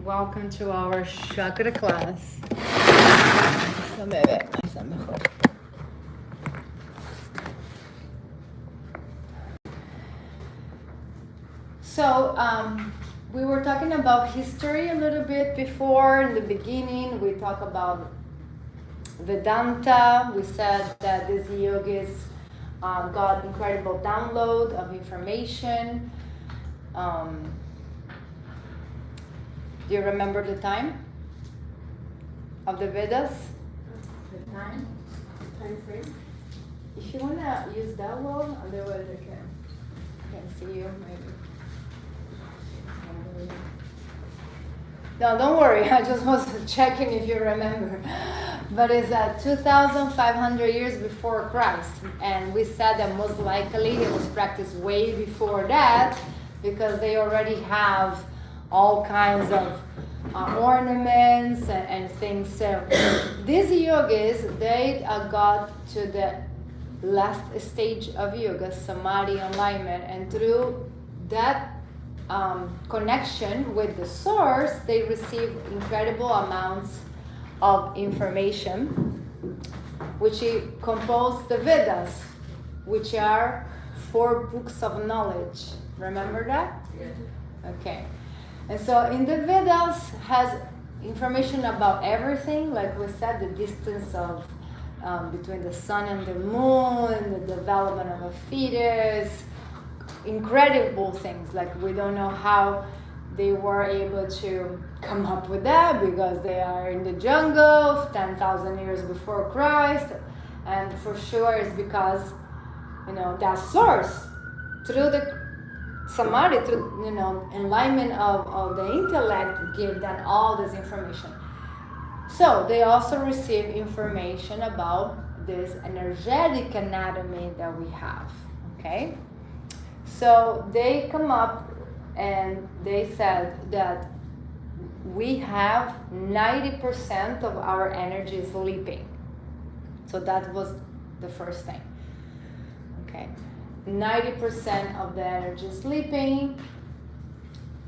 Welcome to our Chakra class. So, we were talking about history a little bit before. In the beginning, we talked about Vedanta. We said that these yogis got incredible download of information. Do you remember the time of the Vedas? The time frame. If you wanna use that one, otherwise I can see you maybe. No, don't worry. I just was checking if you remember. But it's 2,500 years before Christ, and we said that most likely it was practiced way before that because they already have all kinds of ornaments and things. So these yogis, they got to the last stage of yoga, samadhi, enlightenment, and through that connection with the source, they receive incredible amounts of information, which compose the Vedas, which are 4 books of knowledge. Remember that? Yes. Okay. And so in the Vedas has information about everything, like we said, the distance of between the sun and the moon, the development of a fetus, incredible things. Like we don't know how they were able to come up with that because they are in the jungle 10,000 years before Christ, and for sure it's because that source through the samadhi, through enlightenment of the intellect, give them all this information. So they also receive information about this energetic anatomy that we have. Okay, so they come up and they said that we have 90% of our energy sleeping. So that was the first thing. Okay. 90% of the energy sleeping.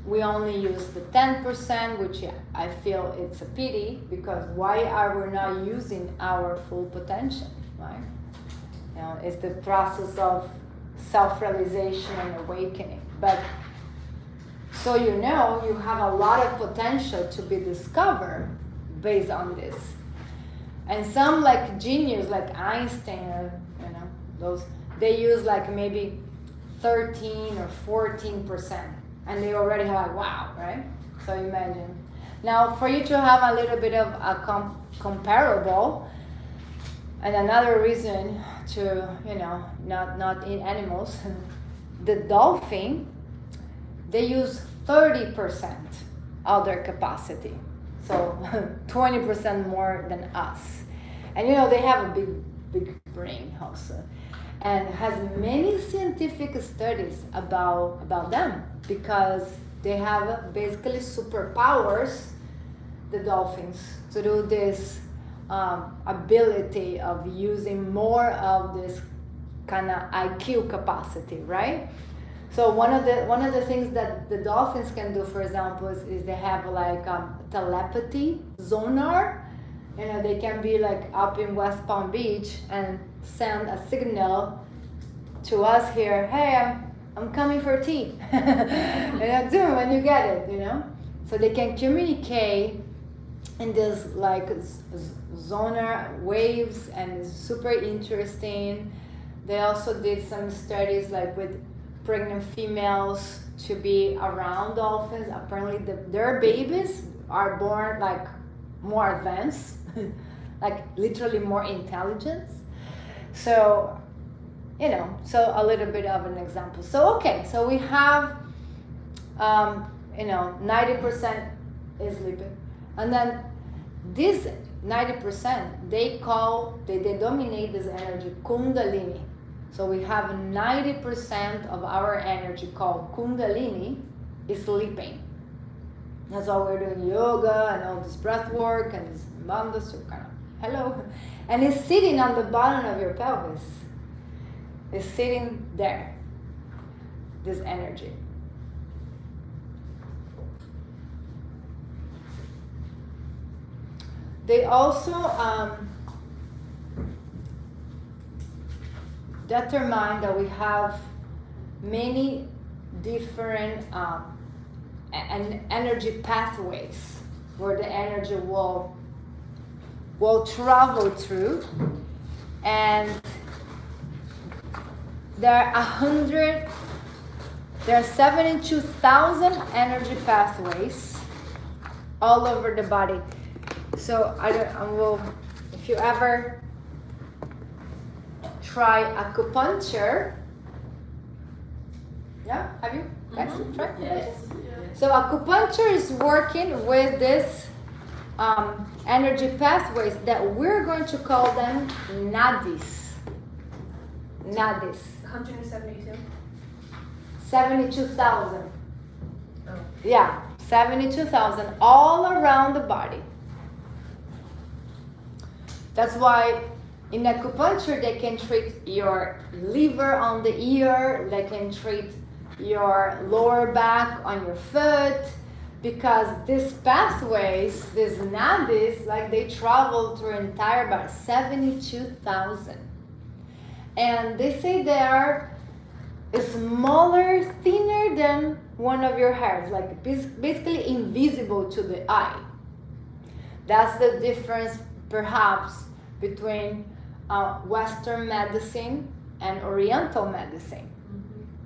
We only use the 10%, which I feel it's a pity, because why are we not using our full potential, right? It's the process of self-realization and awakening. But so you have a lot of potential to be discovered based on this. And some like genius, like Einstein, or those, they use like maybe 13 or 14%, and they already have wow, right? So imagine. Now for you to have a little bit of a comparable, and another reason to, not in animals, the dolphin, they use 30% of their capacity. So 20% more than us. And they have a big brain also. And has many scientific studies about them because they have basically superpowers, the dolphins, to do this ability of using more of this kind of IQ capacity, right? So one of the things that the dolphins can do, for example, is they have like telepathy, sonar. They can be like up in West Palm Beach and send a signal to us here, hey, I'm coming for tea. When you get it, So they can communicate in this like sonar waves, and it's super interesting. They also did some studies like with pregnant females to be around dolphins. Apparently their babies are born like more advanced, like literally more intelligence. So, so a little bit of an example. So, okay, so we have, 90% is sleeping. And then this 90%, they dominate this energy Kundalini. So we have 90% of our energy called Kundalini is sleeping. That's why we're doing yoga and all this breath work and this bandhas, so kind of, hello. And it's sitting on the bottom of your pelvis. It's sitting there, this energy. They also determine that we have many different energy pathways where the energy will travel through, and there are 72,000 energy pathways all over the body. So if you ever try acupuncture, yeah, have you guys tried? Yes. So acupuncture is working with this energy pathways that we're going to call them nadis. Nadis. 172. 72,000. Oh. Yeah, 72,000 all around the body. That's why in acupuncture they can treat your liver on the ear, they can treat your lower back on your foot, because these pathways, these nadis, like they travel through entire body, 72,000. And they say they are smaller, thinner than one of your hairs, like basically invisible to the eye. That's the difference perhaps between Western medicine and Oriental medicine.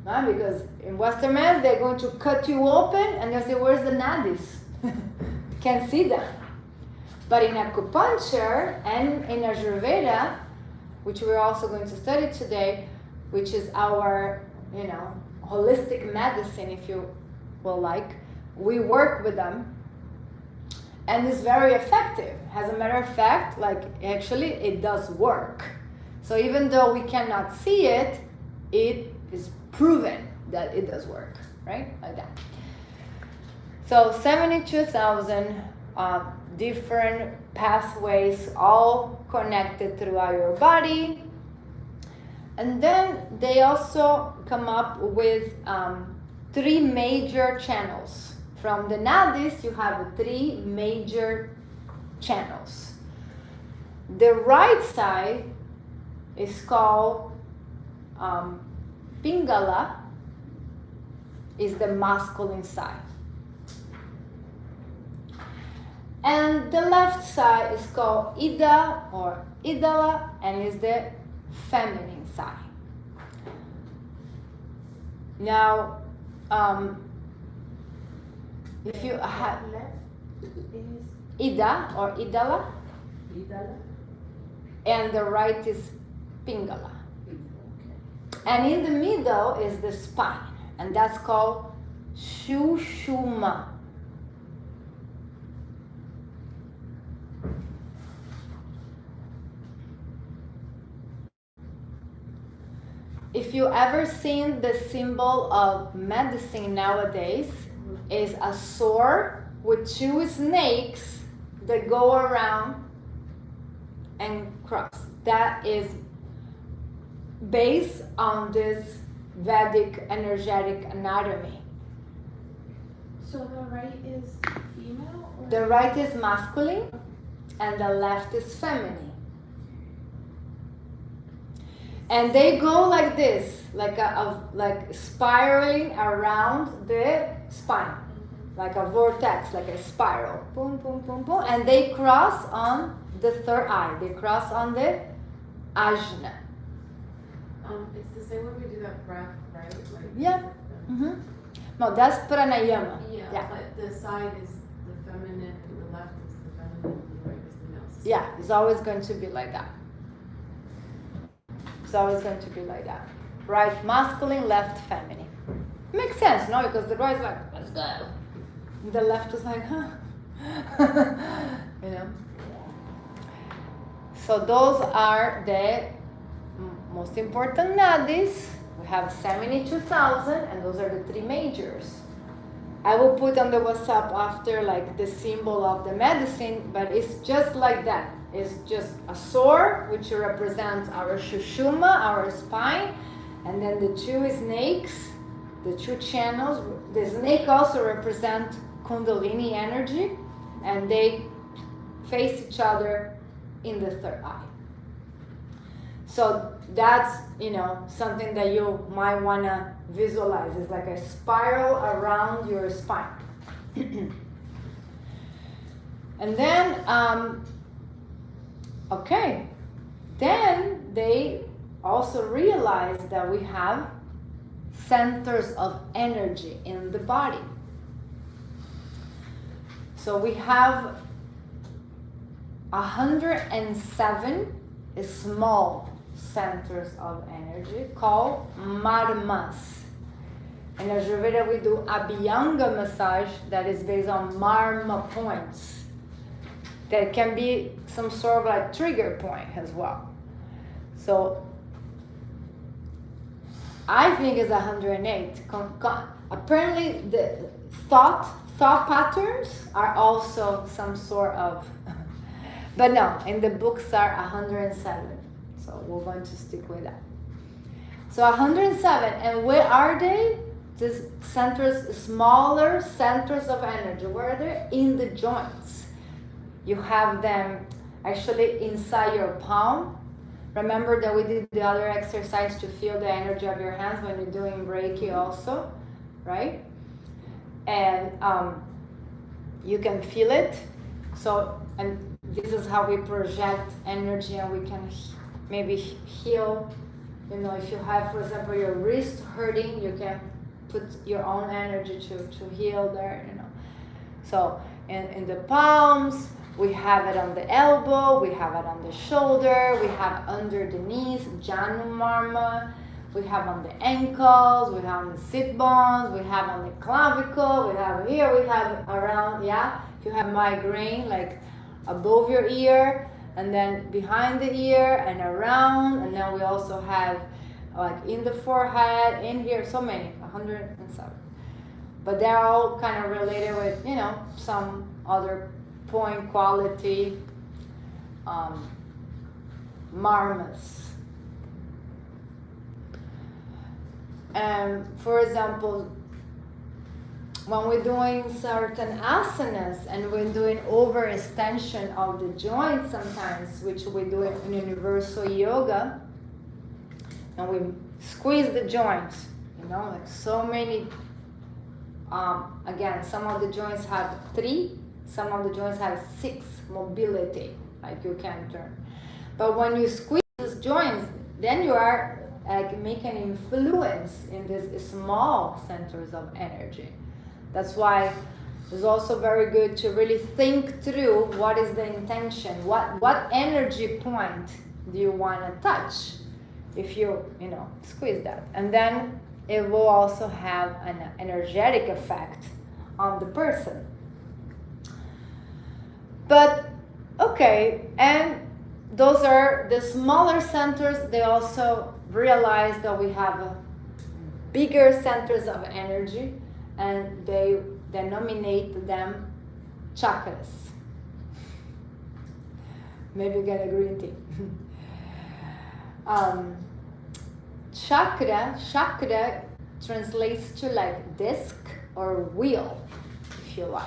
Because in Western medicine they're going to cut you open and they'll say, where's the nadis? Can't see them. But in acupuncture and in Ayurveda, which we're also going to study today, which is our, holistic medicine, if you will like, we work with them, and it's very effective. As a matter of fact, actually it does work. So even though we cannot see it, it is proven that it does work, right? Like that. So 72,000 different pathways, all connected throughout your body. And then they also come up with 3 major channels. From the nadis, you have 3 major channels. The right side is called Pingala, is the masculine side. And the left side is called Ida or Idala, and is the feminine side. Now, if you have Left is Ida or Idala, Idala. and the right is Pingala. And in the middle is the spine, and that's called Shushuma. If you ever seen the symbol of medicine nowadays, is a sword with 2 snakes that go around and cross. That is based on this Vedic energetic anatomy. So the right is female? Or The right is masculine and the left is feminine. And they go like this, like spiraling around the spine, like a vortex, like a spiral. Boom, boom, boom, boom. And they cross on the third eye. They cross on the ajna. It's the same way we do that breath, right? Yeah. Mm-hmm. No, that's pranayama. Yeah, but the side is the feminine, and the left is the feminine, and the right is the male. Yeah, it's always going to be like that. It's always going to be like that. Right masculine, left feminine. Makes sense, no? Because the right is like, let's go. And the left is like, huh. So those are the most important nadis. We have 72,000, and those are the 3 majors. I will put on the WhatsApp after the symbol of the medicine, but it's just like that. It's just a sword, which represents our Shushuma, our spine, and then the 2 snakes, the 2 channels. The snake also represents Kundalini energy, and they face each other in the third eye. So that's, something that you might want to visualize. It's like a spiral around your spine. And then, then they also realize that we have centers of energy in the body. So we have 107 small centers of energy called marmas. In Ayurveda we do Abhyanga massage that is based on marma points. That can be some sort of like trigger point as well. So I think it's 108. Apparently the thought patterns are also some sort of, but no, in the books are 107. So we're going to stick with that. So 107, and where are they? These centers, smaller centers of energy. Where are they? In the joints. You have them actually inside your palm. Remember that we did the other exercise to feel the energy of your hands when you're doing Reiki also, right? And you can feel it. So, and this is how we project energy, and we can maybe heal. If you have, for example, your wrist hurting, you can put your own energy to heal there, So in the palms, we have it on the elbow, we have it on the shoulder, we have under the knees, Janu Marma, we have on the ankles, we have on the sit bones, we have on the clavicle, we have here, we have around, if you have migraine, like above your ear, and then behind the ear and around, and then we also have like in the forehead, in here, so many, 107. But they're all kind of related with, some other point quality marmas. And for example, when we're doing certain asanas and we're doing overextension of the joints sometimes, which we do in universal yoga, and we squeeze the joints, like so many, again, some of the joints have 3, some of the joints have 6 mobility, like you can turn. But when you squeeze these joints, then you are like making influence in these small centers of energy. That's why it's also very good to really think through what is the intention, what energy point do you want to touch if you squeeze that. And then it will also have an energetic effect on the person. But okay, and those are the smaller centers. They also realize that we have bigger centers of energy, and they denominate them chakras. Maybe get a green tea. Chakra translates to like disc or wheel, if you like.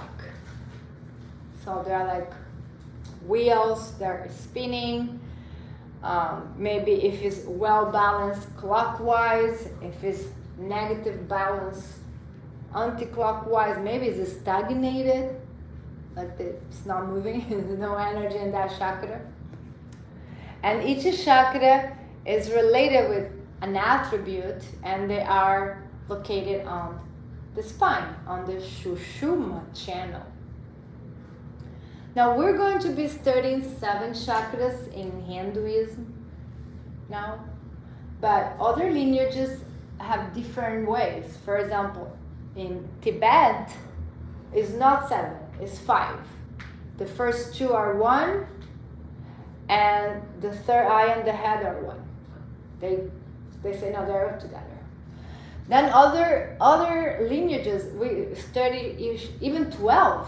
So they're like wheels, they're spinning. Maybe if it's well balanced clockwise, if it's negative balance anti-clockwise, maybe it's stagnated, like it's not moving, there's no energy in that chakra. And each chakra is related with an attribute, and they are located on the spine, on the Sushumna channel. Now we're going to be studying 7 chakras in Hinduism now, but other lineages have different ways. For example, in Tibet, it's not 7, it's 5. The first 2 are 1, and the third eye and the head are 1. They say no, they're together. Then other lineages, we study even 12,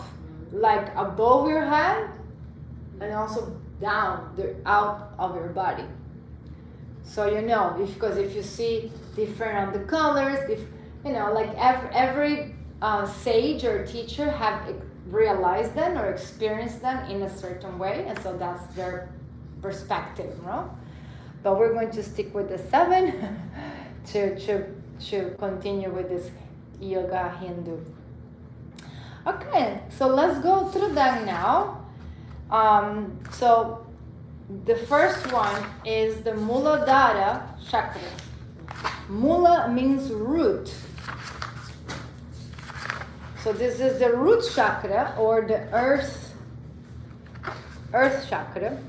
like above your head and also down, out of your body. So because if you see different on the colors, like every sage or teacher have realize them or experience them in a certain way, and so that's their perspective, no? But we're going to stick with the 7 to continue with this yoga Hindu. Okay, so let's go through them now. So the first one is the Muladhara chakra. Mula means root. So this is the root chakra, or the earth chakra.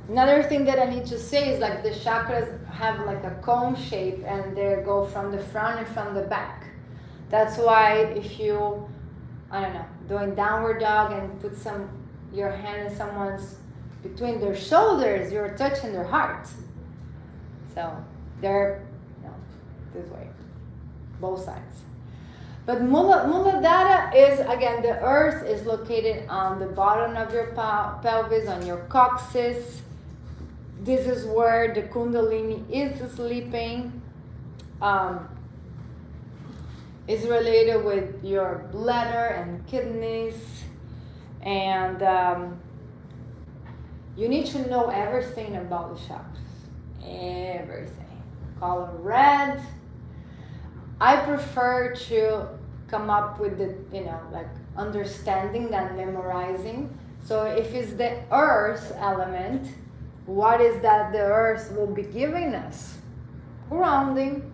Another thing that I need to say is like the chakras have like a cone shape, and they go from the front and from the back. That's why if you, I don't know, doing downward dog and put your hand in someone's between their shoulders, you're touching their heart. So they're, this way, both sides. But Muladhara is, again, the earth is located on the bottom of your pelvis, on your coccyx. This is where the Kundalini is sleeping. Is related with your bladder and kidneys. And you need to know everything about the chakras. Everything. Color red. I prefer to come up with the, like understanding than memorizing. So if it's the earth element, what is that the earth will be giving us? Grounding.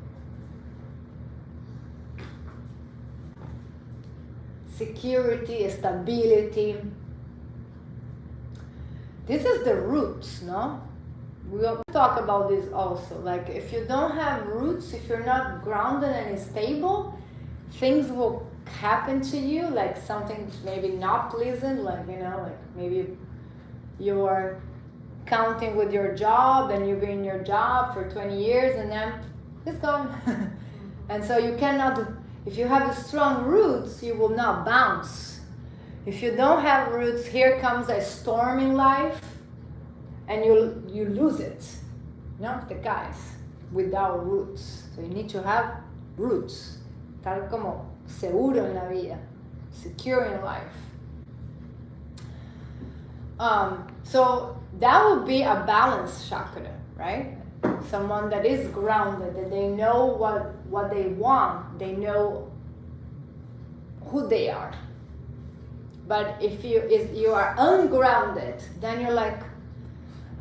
Security, stability. This is the roots, no? We will talk about this also. Like if you don't have roots, if you're not grounded and stable, things will happen to you, like something maybe not pleasant, like like maybe you are counting with your job and you've been in your job for 20 years and then it's gone. And so you cannot, if you have strong roots, you will not bounce. If you don't have roots, here comes a storm in life and you lose it. The guys without roots. So you need to have roots. Tal como seguro en la vida, secure in life. So that would be a balanced chakra, right? Someone that is grounded, that they know what they want, they know who they are. But if you are ungrounded, then you're like,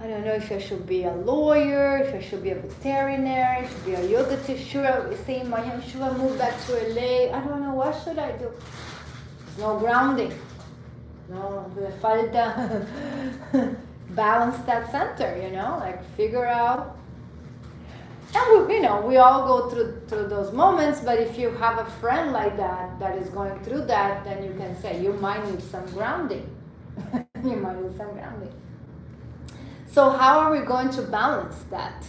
I don't know if I should be a lawyer, if I should be a veterinarian, if I should be a yoga teacher, should I move back to LA? I don't know, what should I do? There's no grounding. No, le falta balance that center, like figure out. And we all go through those moments, but if you have a friend like that is going through that, then you can say you might need some grounding. You might need some grounding. So how are we going to balance that?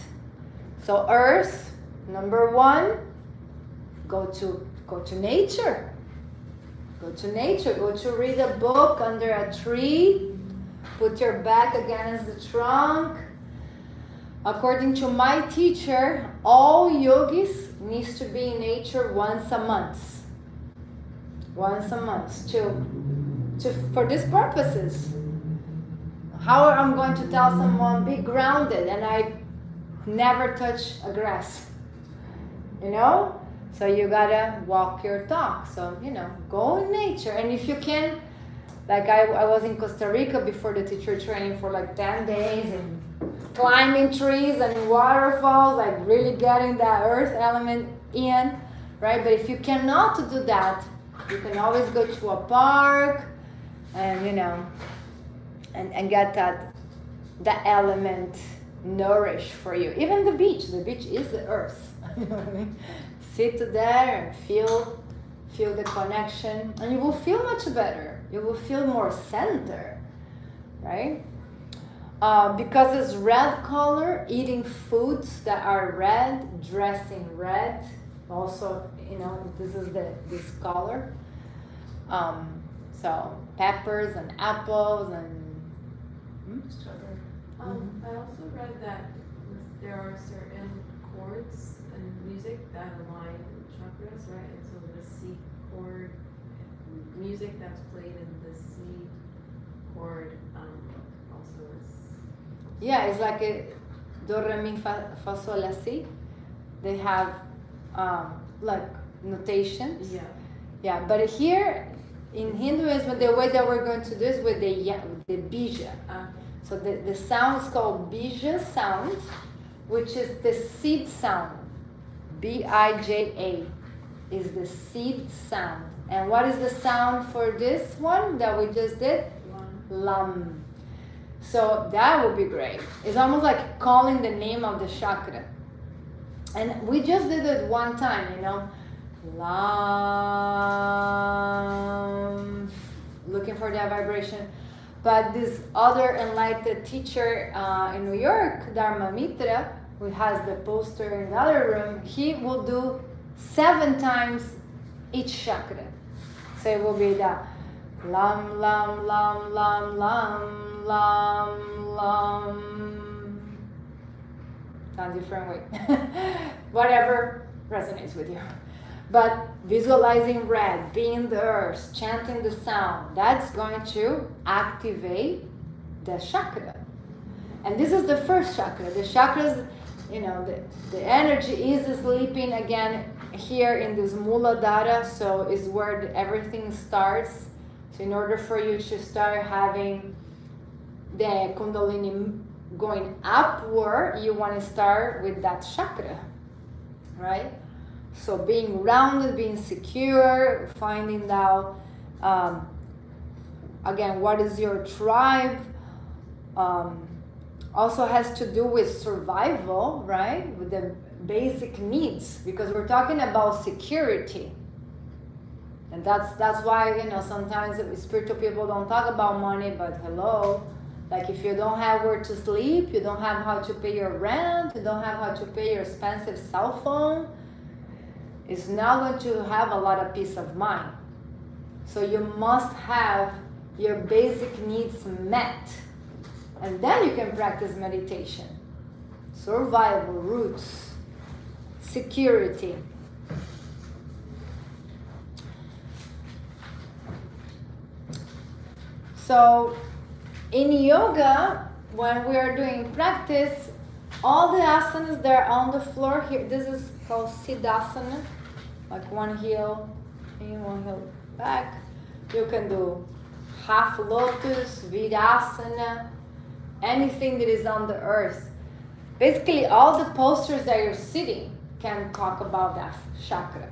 So earth, number 1, go to nature. Go to nature, go to read a book under a tree, put your back against the trunk. According to my teacher, all yogis needs to be in nature once a month. Once a month for these purposes. How I'm going to tell someone be grounded and I never touch a grass? So you gotta walk your talk. So, go in nature. And if you can, like I was in Costa Rica before the teacher training for like 10 days and climbing trees and waterfalls, like really getting that earth element in, right? But if you cannot do that, you can always go to a park and, and get that element nourished for you. Even the beach is the earth. You know what I mean? Sit there and feel the connection, and you will feel much better. You will feel more centered, right? Because it's red color, eating foods that are red, dressing red. Also, this is this color. So peppers and apples and. I also read that there are certain chords and music that align chakras, right? And so the C chord, music that's played in the C chord also is. Yeah, it's like a do re mi fa sol la si. They have like notations. Yeah. Yeah, but here in Hinduism, the way that we're going to do is with the bija. So the sound is called bija sound, which is the seed sound. bija is the seed sound. And what is the sound for this one that we just did? Lam. So that would be great. It's almost like calling the name of the chakra. And we just did it one time, you know. Lam. Looking for that vibration. But this other enlightened teacher in New York, Dharma Mitra, who has the poster in the other room, he will do 7 times each chakra. So it will be the lam, lam, lam, lam, lam, lam, lam. A different way. Whatever resonates with you. But visualizing red, being the earth, chanting the sound, that's going to activate the chakra. And this is the first chakra. The chakras, you know, the energy is sleeping again here in this Muladhara, so is where everything starts. So in order for you to start having the Kundalini going upward, you want to start with that chakra, right? So being grounded, being secure, finding out, again, what is your tribe, also has to do with survival, right? With the basic needs, because we're talking about security. And that's why, you know, sometimes spiritual people don't talk about money, but hello, like if you don't have where to sleep, you don't have how to pay your rent, you don't have how to pay your expensive cell phone, it's not going to have a lot of peace of mind. So you must have your basic needs met. And then you can practice meditation. Survival, roots, security. So in yoga, when we are doing practice, all the asanas that are on the floor here, this is called Siddhasana, like one heel in, one heel back. You can do half lotus, Virasana, anything that is on the earth. Basically, all the postures that you're sitting can talk about that chakra.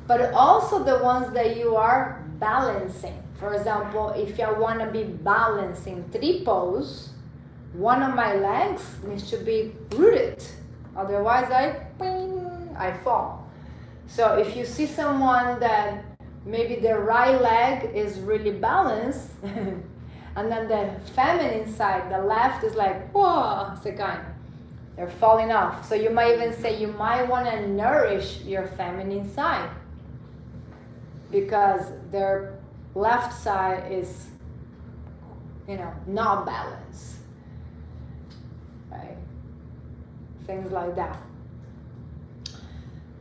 But also the ones that you are balancing. For example, if I want to be balancing 3 poses, one of my legs needs to be rooted. Otherwise, I fall. So if you see someone that maybe the right leg is really balanced, and then the feminine side, the left is like, whoa, second. They're falling off. So you might even say you might want to nourish your feminine side, because their left side is, you know, not balanced. Right? Things like that.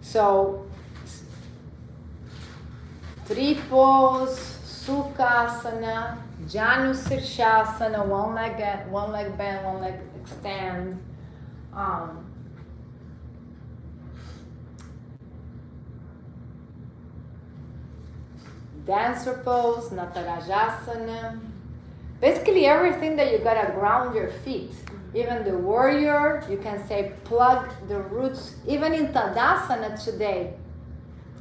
So, 3 pose, Sukhasana, Janu Sirsasana, one leg bend, one leg extend. Dancer pose, Natarajasana. Basically everything that you gotta ground your feet. Even the warrior, you can say plug the roots. Even in Tadasana today,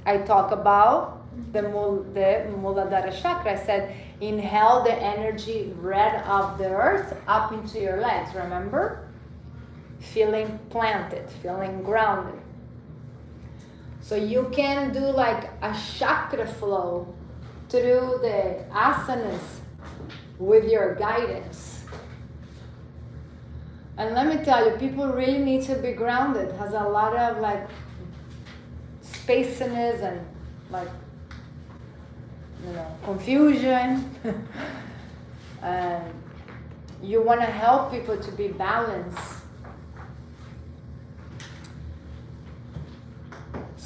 I talk about the Muladhara chakra. I said, inhale the energy red of the earth up into your legs, remember? Feeling planted, feeling grounded. So you can do like a chakra flow through the asanas with your guidance. And let me tell you, people really need to be grounded. Has a lot of like spaciness and like, you know, confusion. And you want to help people to be balanced.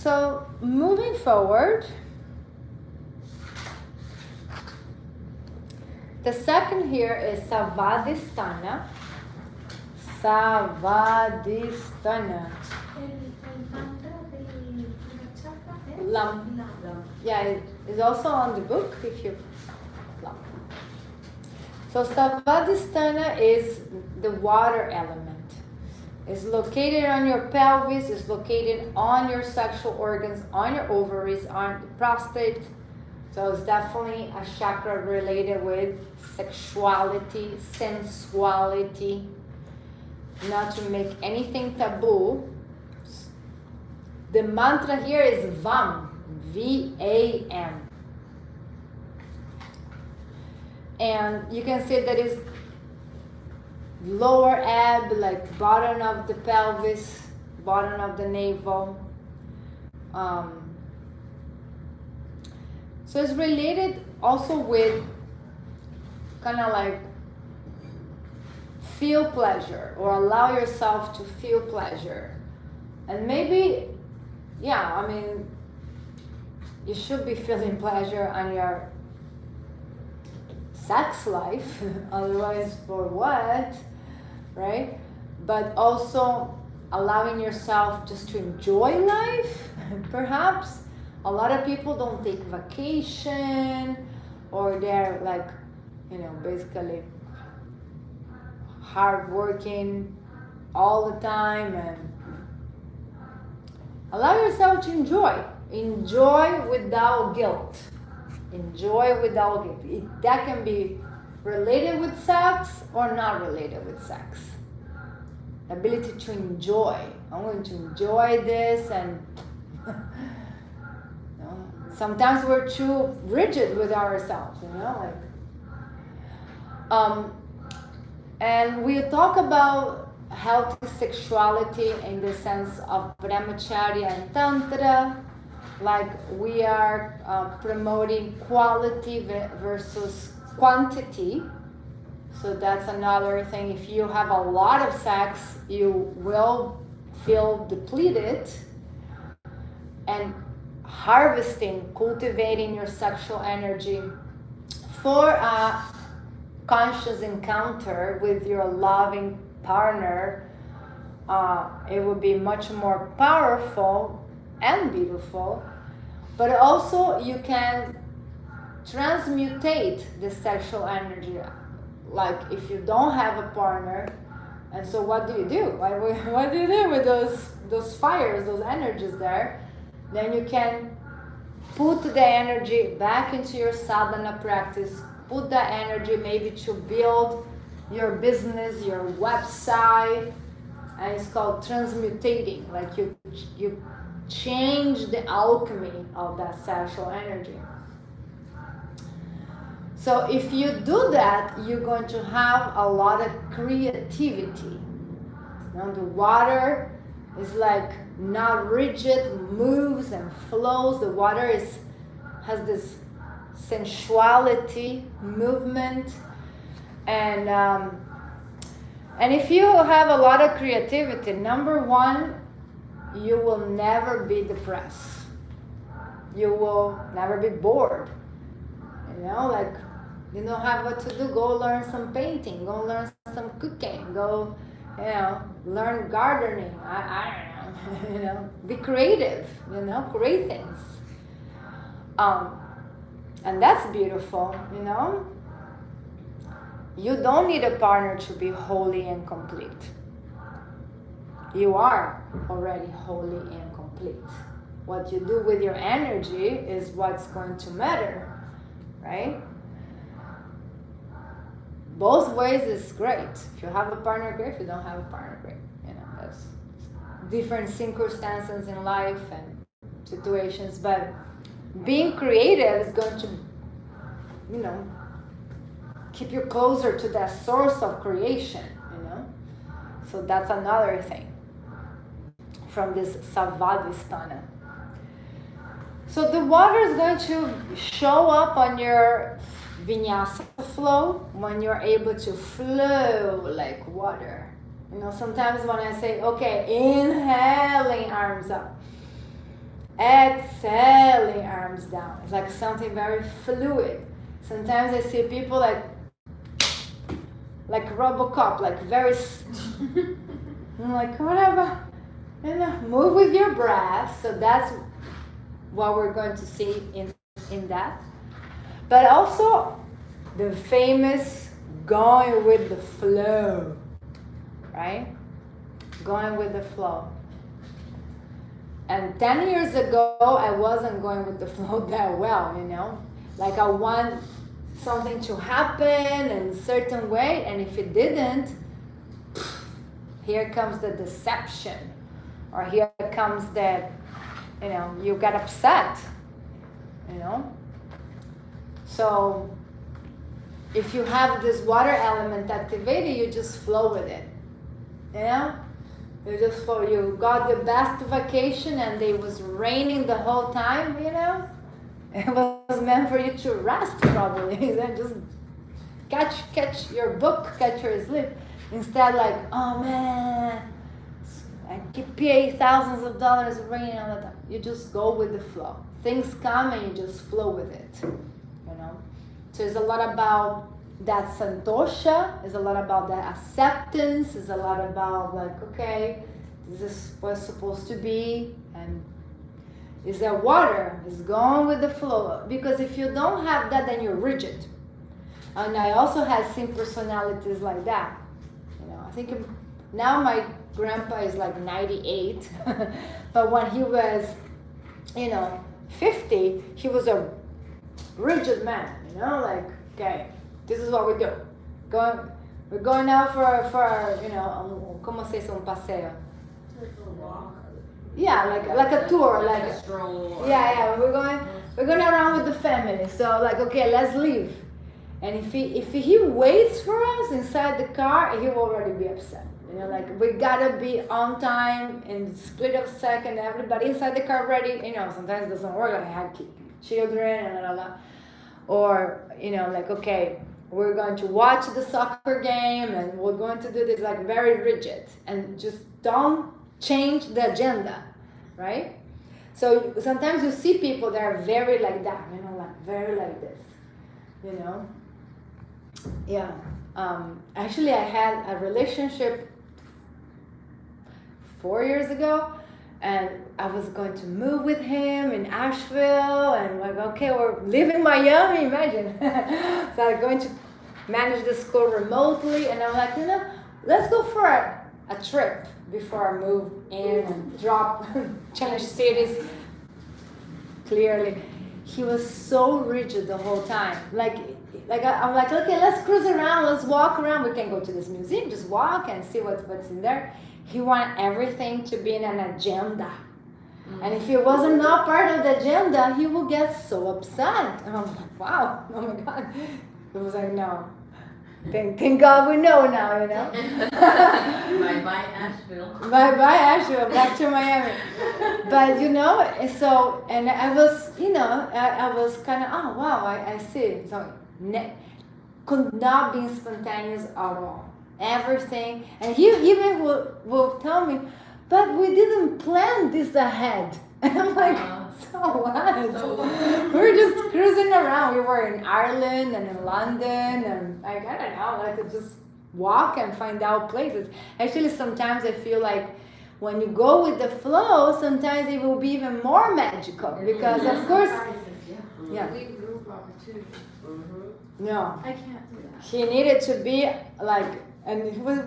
So moving forward, the second here is Savadhisthana. Savadhisthana. El mantra de la chakra es Lam. Lam. Yeah, it is also on the book if you Lam. So Savadhisthana is the water element. It's located on your pelvis, it's located on your sexual organs, on your ovaries, on the prostate. So it's definitely a chakra related with sexuality, sensuality. Not to make anything taboo. The mantra here is VAM, V-A-M. And you can see that it's lower ab, like bottom of the pelvis, bottom of the navel. So it's related also with kind of like feel pleasure or allow yourself to feel pleasure. And maybe, yeah, I mean, you should be feeling pleasure on your sex life, otherwise for what, right? But also allowing yourself just to enjoy life, perhaps. A lot of people don't take vacation, or they're like, you know, basically hard working all the time, and allow yourself to enjoy without guilt. Enjoy without guilt. That can be related with sex or not related with sex. The ability to enjoy. I'm going to enjoy this, and you know, sometimes we're too rigid with ourselves, you know, like. And we talk about healthy sexuality in the sense of brahmacharya and tantra, like we are promoting quality versus quantity. So that's another thing. If you have a lot of sex, you will feel depleted. And harvesting, cultivating your sexual energy for a conscious encounter with your loving partner, it would be much more powerful and beautiful. But also you can transmutate the sexual energy. Like if you don't have a partner, and so what do you do? What do you do with those fires, those energies there? Then you can put the energy back into your sadhana practice. Put that energy maybe to build your business, your website, and it's called transmutating. Like you change the alchemy of that sexual energy. So if you do that, you're going to have a lot of creativity. You know, the water is like not rigid, moves and flows. The water has this sensuality, movement, and if you have a lot of creativity, number one, you will never be depressed. You will never be bored. You know, like you don't have what to do. Go learn some painting. Go learn some cooking. Go, you know, learn gardening. I don't know. You know, be creative. You know, create things. And that's beautiful, you know? You don't need a partner to be holy and complete. You are already holy and complete. What you do with your energy is what's going to matter, right? Both ways is great. If you have a partner, great. If you don't have a partner, great. You know, there's different circumstances in life and situations, but being creative is going to, you know, keep you closer to that source of creation, you know. So that's another thing from this Savadhisthana. So the water is going to show up on your vinyasa flow when you're able to flow like water. You know, sometimes when I say, okay, inhaling arms up, exhaling arms down. It's like something very fluid. Sometimes I see people like Robocop, like very. I'm like, whatever. Move with your breath. So that's what we're going to see in that. But also the famous going with the flow, right? Going with the flow. And 10 years ago, I wasn't going with the flow that well, Like I want something to happen in a certain way, and if it didn't, here comes the deception, or here comes the, you get upset, So if you have this water element activated, you just flow with it, You just flow. You got the best vacation and it was raining the whole time, It was meant for you to rest probably. Just catch your book, catch your sleep. Instead, like, oh man, I keep paying thousands of dollars raining all the time. You just go with the flow. Things come and you just flow with it, So it's a lot about that santosha, it's a lot about that acceptance, it's a lot about like, okay, this is what's supposed to be, and is that water is going with the flow. Because if you don't have that, then you're rigid. And I also have seen personalities like that. I think now my grandpa is like 98, but when he was, 50, he was a rigid man, like, okay, this is what we do. We're going out for como se dice un paseo? Like a walk. Yeah, like a tour, like a stroll. Yeah, we're going around with the family. So like, okay, let's leave. And if he waits for us inside the car, he will already be upset. Like we gotta be on time in the split of a second. Everybody inside the car ready. Sometimes it doesn't work. Like I have children and blah, blah, blah. Or like, okay, we're going to watch the soccer game and we're going to do this, like very rigid, and just don't change the agenda, right? So sometimes you see people that are very like that, like very like this, Yeah. Actually, I had a relationship 4 years ago, and I was going to move with him in Asheville, and like, okay, we're living Miami, imagine. So I'm going to manage the school remotely, and I'm like, let's go for a trip before I move in and change cities. Clearly, he was so rigid the whole time. I'm like, okay, let's cruise around, let's walk around. We can go to this museum, just walk and see what's in there. He wanted everything to be in an agenda. And if it wasn't not part of the agenda, he would get so upset. And I'm like, wow, oh my God. It was like, no. Thank God we know now, Bye-bye Asheville. Bye-bye Asheville, back to Miami. But, so, and I was, I was kind of, oh, wow, I see. So, could not be spontaneous at all. Everything. And he even will tell me, but we didn't plan this ahead. And I'm like, so what? We were just cruising around. We were in Ireland and in London, and I don't know, I could just walk and find out places. Actually, sometimes I feel like when you go with the flow, sometimes it will be even more magical, because of course, yeah. Leave room for opportunity. No, I can't do that. he needed to be like, and he was,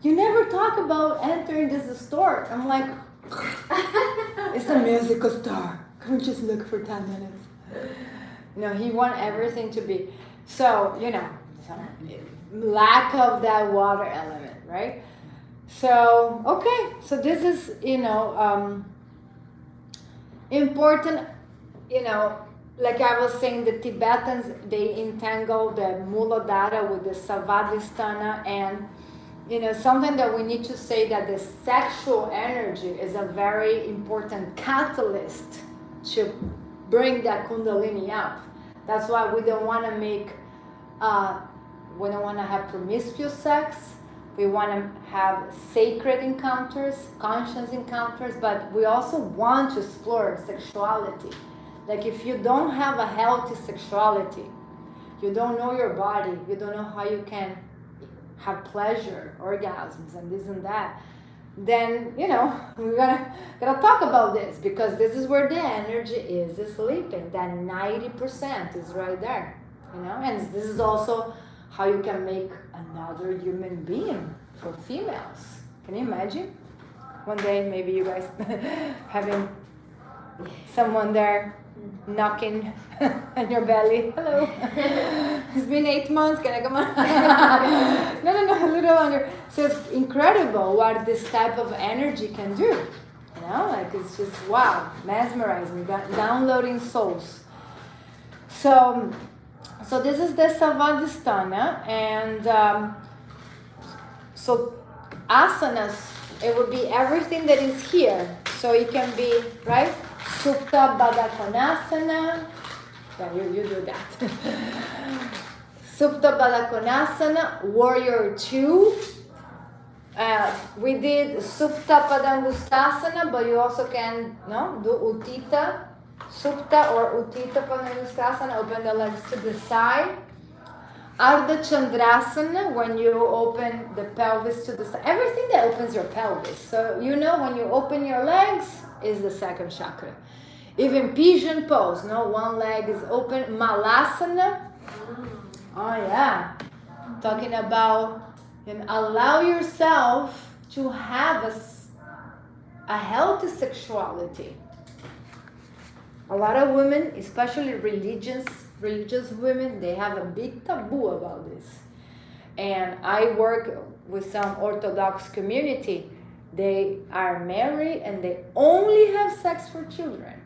you never talk about entering this store. I'm like, it's a musical store. Can we just look for 10 minutes? He want everything to be. So, lack of that water element, right? So, okay. So this is, important, like I was saying, the Tibetans, they entangle the Muladhara with the Savadhisthana, and something that we need to say, that the sexual energy is a very important catalyst to bring that Kundalini up. That's why we don't want to we don't want to have promiscuous sex. We want to have sacred encounters, conscious encounters, but we also want to explore sexuality. Like if you don't have a healthy sexuality, you don't know your body, you don't know how you can have pleasure, orgasms, and this and that, then we're gonna talk about this, because this is where the energy is sleeping. That 90% is right there, and this is also how you can make another human being for females. Can you imagine? One day maybe you guys having someone there knocking on your belly. Hello. It's been 8 months. Can I come on? No, a little longer. So it's incredible what this type of energy can do. Like it's just wow, mesmerizing, downloading souls. So this is the Savadhisthana, and so asanas, it would be everything that is here. So it can be, right? Supta Baddha Konasana. Yeah, you do that. Supta Baddha Konasana, Warrior 2. We did Supta Padangusthasana, but you also can do Uttita Supta or Uttita Padangusthasana, open the legs to the side. Ardha Chandrasana, when you open the pelvis to the side. Everything that opens your pelvis. So when you open your legs is the second chakra. Even pigeon pose, one leg is open. Malasana. Oh yeah. Talking about allow yourself to have a healthy sexuality. A lot of women, especially religious women, they have a big taboo about this. And I work with some Orthodox community. They are married and they only have sex for children.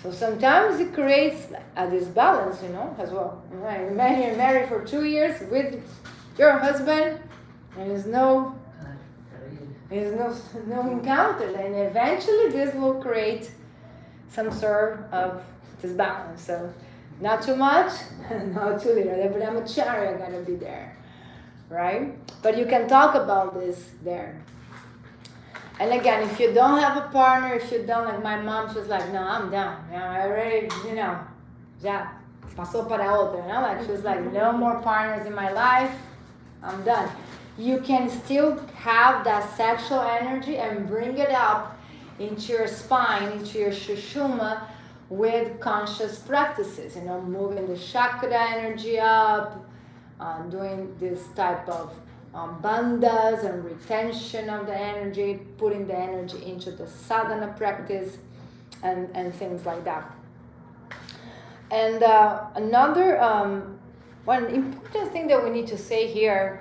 So sometimes it creates a disbalance, as well. You're married for 2 years with your husband, and there's no encounter, and eventually this will create some sort of disbalance. So not too much, not too little. The brahmacharya gotta be there, right? But you can talk about this there. And again, if you don't have a partner, if you don't, like my mom, she was like, no, I'm done. I already, já passou para outra, Like she was like, no more partners in my life, I'm done. You can still have that sexual energy and bring it up into your spine, into your shushuma with conscious practices, moving the chakra energy up, doing this type of bandhas and retention of the energy, putting the energy into the sadhana practice and things like that. And another one important thing that we need to say here,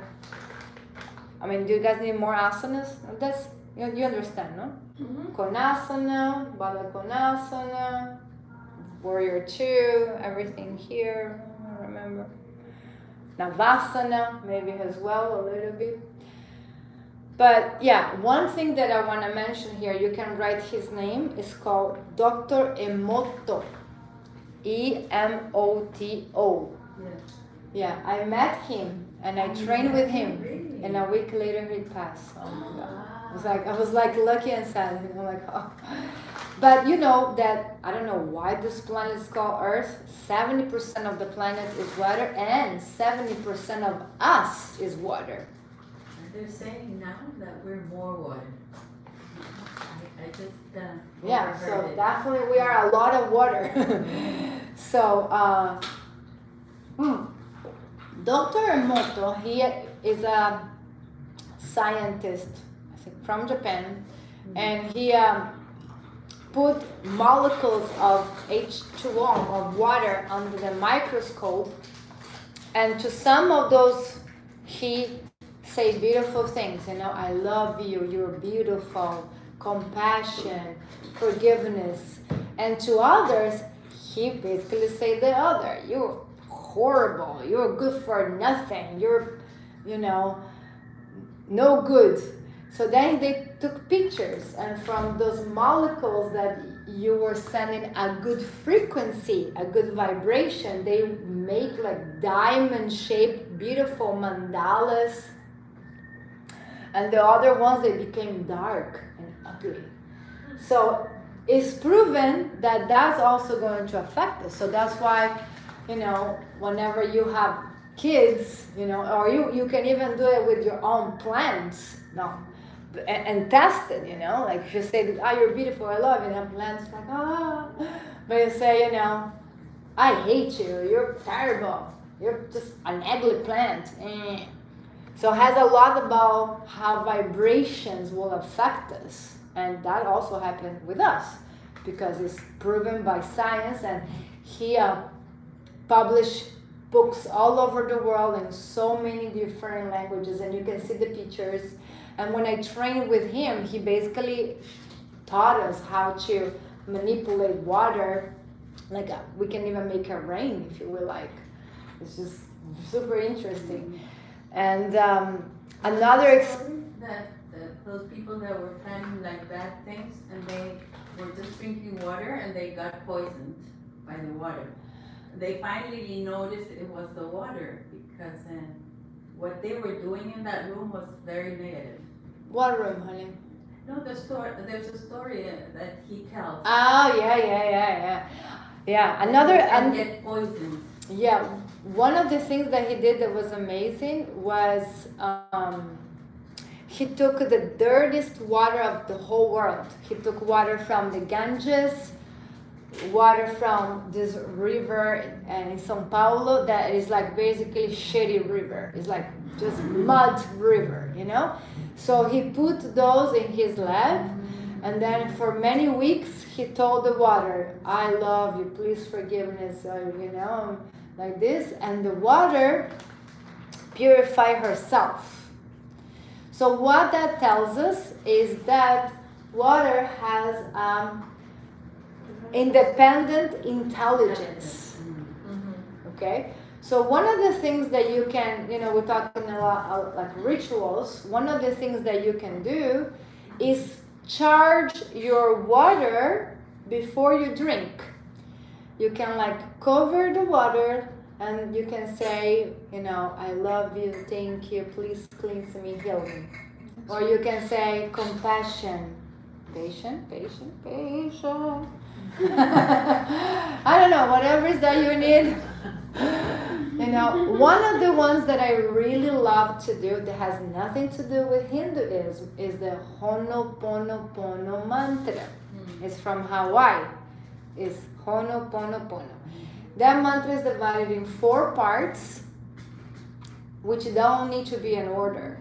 do you guys need more asanas? That's you understand, no? Mm-hmm. Konasana, Baddha Konasana, Warrior 2, everything here, remember. Navasana, maybe as well, a little bit. But yeah, one thing that I want to mention here, you can write his name, is called Dr. Emoto. Emoto. Yeah, I met him and I trained with him. Really? And a week later he passed. Oh my God. I was like lucky and sad. Oh. But that, I don't know why this planet is called Earth. 70% of the planet is water and 70% of us is water. They're saying now that we're more water. I just yeah, so definitely we are a lot of water. So Dr. Emoto, he is a scientist, I think, from Japan, and he put molecules of H2O, of water, under the microscope, and to some of those he say beautiful things, I love you, you're beautiful, compassion, forgiveness, and to others he basically say the other, you're horrible, you're good for nothing, you're no good. So then they took pictures, and from those molecules that you were sending a good frequency, a good vibration, they make like diamond-shaped, beautiful mandalas. and the other ones they became dark and ugly. So it's proven that that's also going to affect us. So that's why, whenever you have kids, or you can even do it with your own plants, and test it, like if you say that, oh, you're beautiful, I love you, and the plant's like, ah, but you say, I hate you, you're terrible, you're just an ugly plant. So it has a lot about how vibrations will affect us, and that also happened with us because it's proven by science, and he published books all over the world in so many different languages, and you can see the pictures. And when I trained with him, he basically taught us how to manipulate water. Like we can even make it rain if you will like. It's just super interesting. And another that those people that were planning like bad things and they were just drinking water and they got poisoned by the water. They finally noticed it was the water because what they were doing in that room was very negative. What room, honey? No, there's a story that he tells. Oh, yeah. And get poisoned. Yeah, one of the things that he did that was amazing was he took the dirtiest water of the whole world. He took water from the Ganges, water from this river in São Paulo that is like basically shitty river. It's like just mud river, So he put those in his lab, and then for many weeks he told the water, I love you, please forgive me, like this, and the water purified herself. So what that tells us is that water has independent intelligence. Okay, so one of the things that you can, we're talking a lot like rituals. One of the things that you can do is charge your water before you drink. You can like cover the water and you can say, I love you, thank you, please cleanse me, heal me. Or you can say compassion, patient. I don't know, whatever is that you need. One of the ones that I really love to do that has nothing to do with Hinduism is the Ho'oponopono mantra. It's from Hawaii. It's Ho'oponopono. That mantra is divided in 4 parts, which don't need to be in order.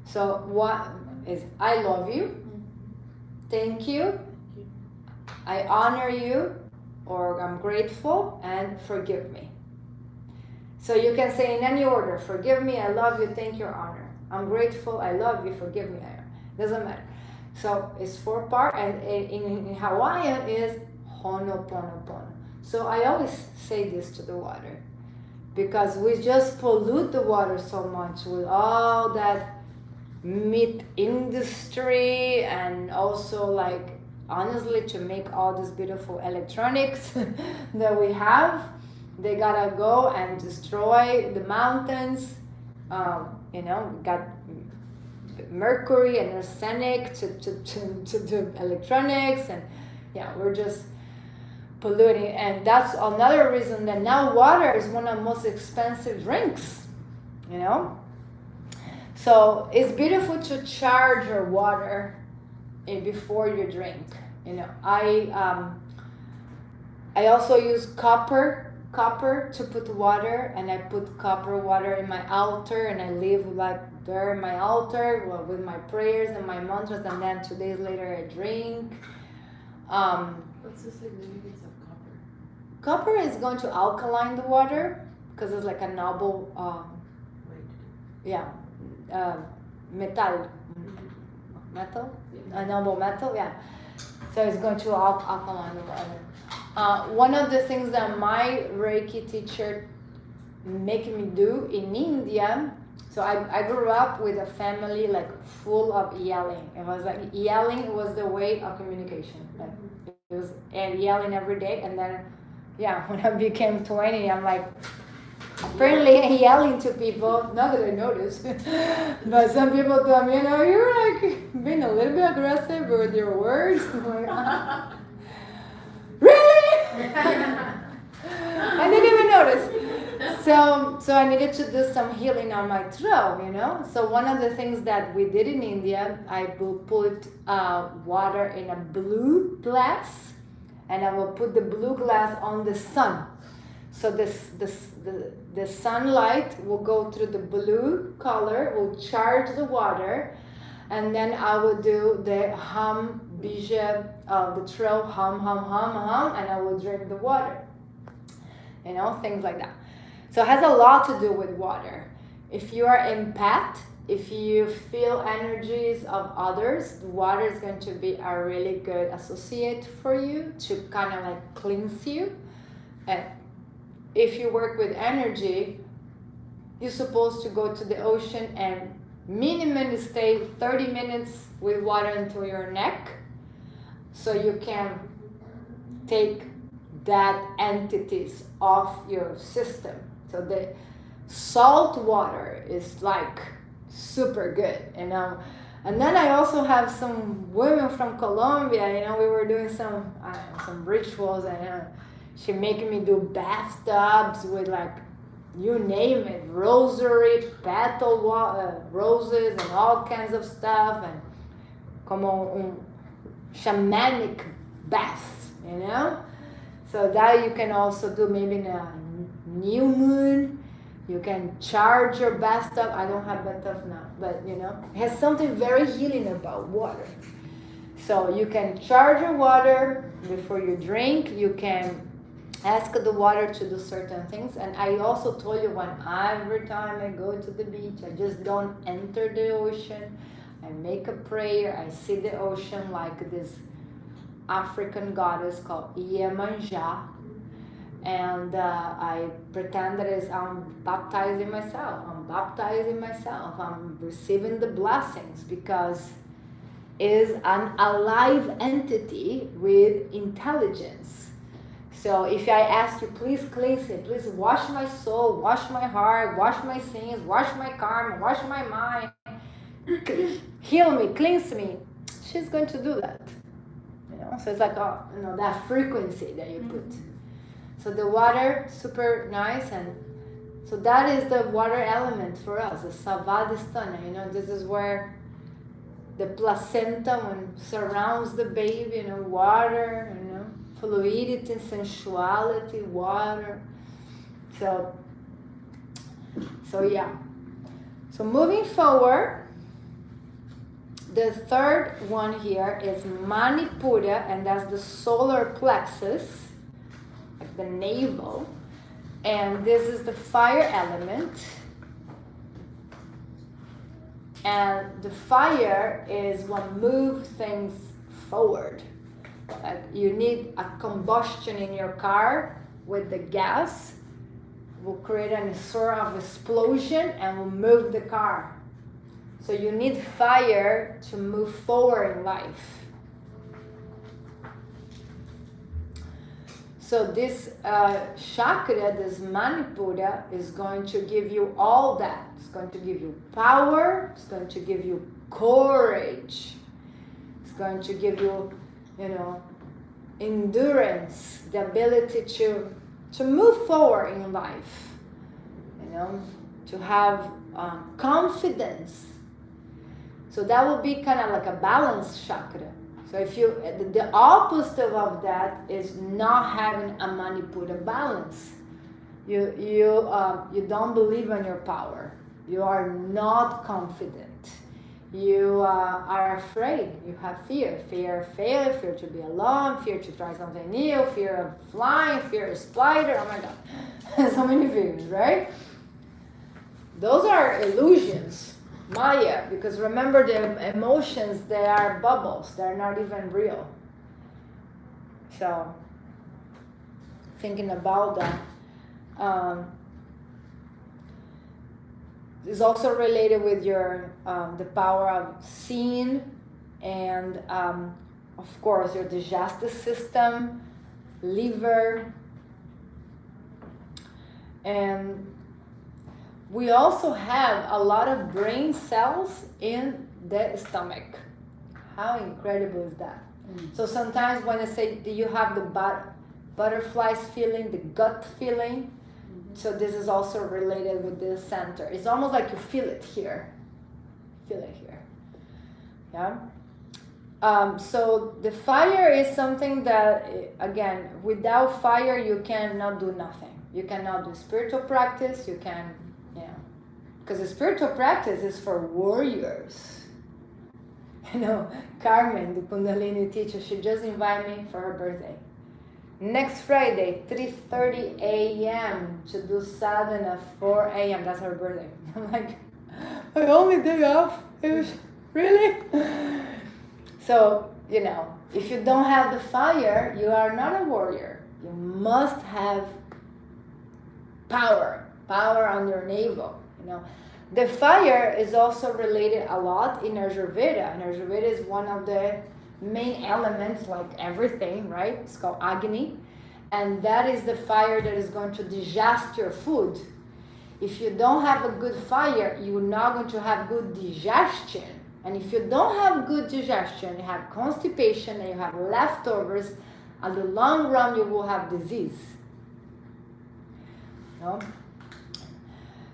So what is I love you, thank you, I honor you, or I'm grateful, and forgive me. So you can say in any order, forgive me, I love you, thank you, honor. I'm grateful, I love you, forgive me, doesn't matter. So it's 4 parts, and in Hawaiian is Ho'oponopono. So I always say this to the water, because we just pollute the water so much with all that meat industry, and also like honestly to make all these beautiful electronics that we have, they gotta go and destroy the mountains. Got mercury and arsenic to the electronics, and we're just polluting. And that's another reason that now water is one of the most expensive drinks, So it's beautiful to charge your water before you drink. I also use copper to put water, and I put copper water in my altar, and I live like there in my altar with my prayers and my mantras, and then 2 days later I drink. What's the significance of copper? Copper is going to alkaline the water because it's like a noble, metal, a noble metal, So it's going to alkaline the water. One of the things that my Reiki teacher made me do in India, so I grew up with a family like full of yelling. It was like yelling was the way of communication. Like it was yelling every day, and then when I became 20, I'm like, Apparently yelling to people, not that I noticed, but some people told me, you're like being a little bit aggressive with your words. I'm like, really? I didn't even notice. So I needed to do some healing on my throat, So one of the things that we did in India, I will put water in a blue glass, and I will put the blue glass on the sun. So the sunlight will go through the blue color, will charge the water, and then I will do the hum, bija, the trill, hum, hum, hum, hum, and I will drink the water. Things like that. So it has a lot to do with water. If you are empath, if you feel energies of others, water is going to be a really good associate for you to kind of like cleanse you. And if you work with energy, you're supposed to go to the ocean and minimum stay 30 minutes with water into your neck, so you can take that entities off your system. So the salt water is like super good, And then I also have some women from Colombia. We were doing some rituals, and she making me do bathtubs with like, you name it, rosary, petal roses, and all kinds of stuff, and como shamanic bath, So that you can also do maybe in a new moon. You can charge your bathtub. I don't have bathtub now, but it has something very healing about water. So you can charge your water before you drink. You can ask the water to do certain things. And I also told you, every time I go to the beach, I just don't enter the ocean. I make a prayer. I see the ocean like this African goddess called Iemanjá, and I pretend that I'm baptizing myself. I'm receiving the blessings, because is an alive entity with intelligence. So if I ask you, please cleanse it, please wash my soul, wash my heart, wash my sins, wash my karma, wash my mind, heal me, cleanse me, she's going to do that. So it's like that frequency that you put. So the water, super nice, and so that is the water element for us, the Savadhisthana. This is where the placenta surrounds the baby, water, fluidity, sensuality, water. So yeah. So moving forward, the third one here is Manipura, and that's the solar plexus, like the navel. And this is the fire element. And the fire is what moves things forward. Like you need a combustion in your car with the gas, will create a sort of explosion and will move the car. So you need fire to move forward in life. So this chakra, this Manipura, is going to give you all that. It's going to give you power. It's going to give you courage. It's going to give you, endurance, the ability to move forward in life. To have confidence. So that will be kind of like a balanced chakra. So if the opposite of that is not having a Manipura balance. You don't believe in your power. You are not confident. You are afraid. You have fear. Fear of failure, fear to be alone, fear to try something new, fear of flying, fear of spider. Oh my God. So many fears, right? Those are illusions. Maya, because remember the emotions, they are bubbles, they're not even real. So, thinking about that is also related with your the power of seeing, and of course your digestive system, liver, and we also have a lot of brain cells in the stomach. How incredible is that? So sometimes when I say, do you have the butterflies feeling, the gut feeling? So this is also related with the center. It's almost like you feel it here. Feel it here. Yeah. So the fire is something that, again, without fire you cannot do nothing. You cannot do spiritual practice. You can, because the spiritual practice is for warriors. Carmen, the Kundalini teacher, she just invited me for her birthday. Next Friday, 3:30 a.m. to do sadhana, 4 a.m. That's her birthday. I'm like, my only day off? Really? So, if you don't have the fire, you are not a warrior. You must have power on your navel, The fire is also related a lot in Ayurveda. And Ayurveda is one of the main elements, like everything, right? It's called Agni. And that is the fire that is going to digest your food. If you don't have a good fire, you're not going to have good digestion. And if you don't have good digestion, you have constipation and you have leftovers, in the long run you will have disease.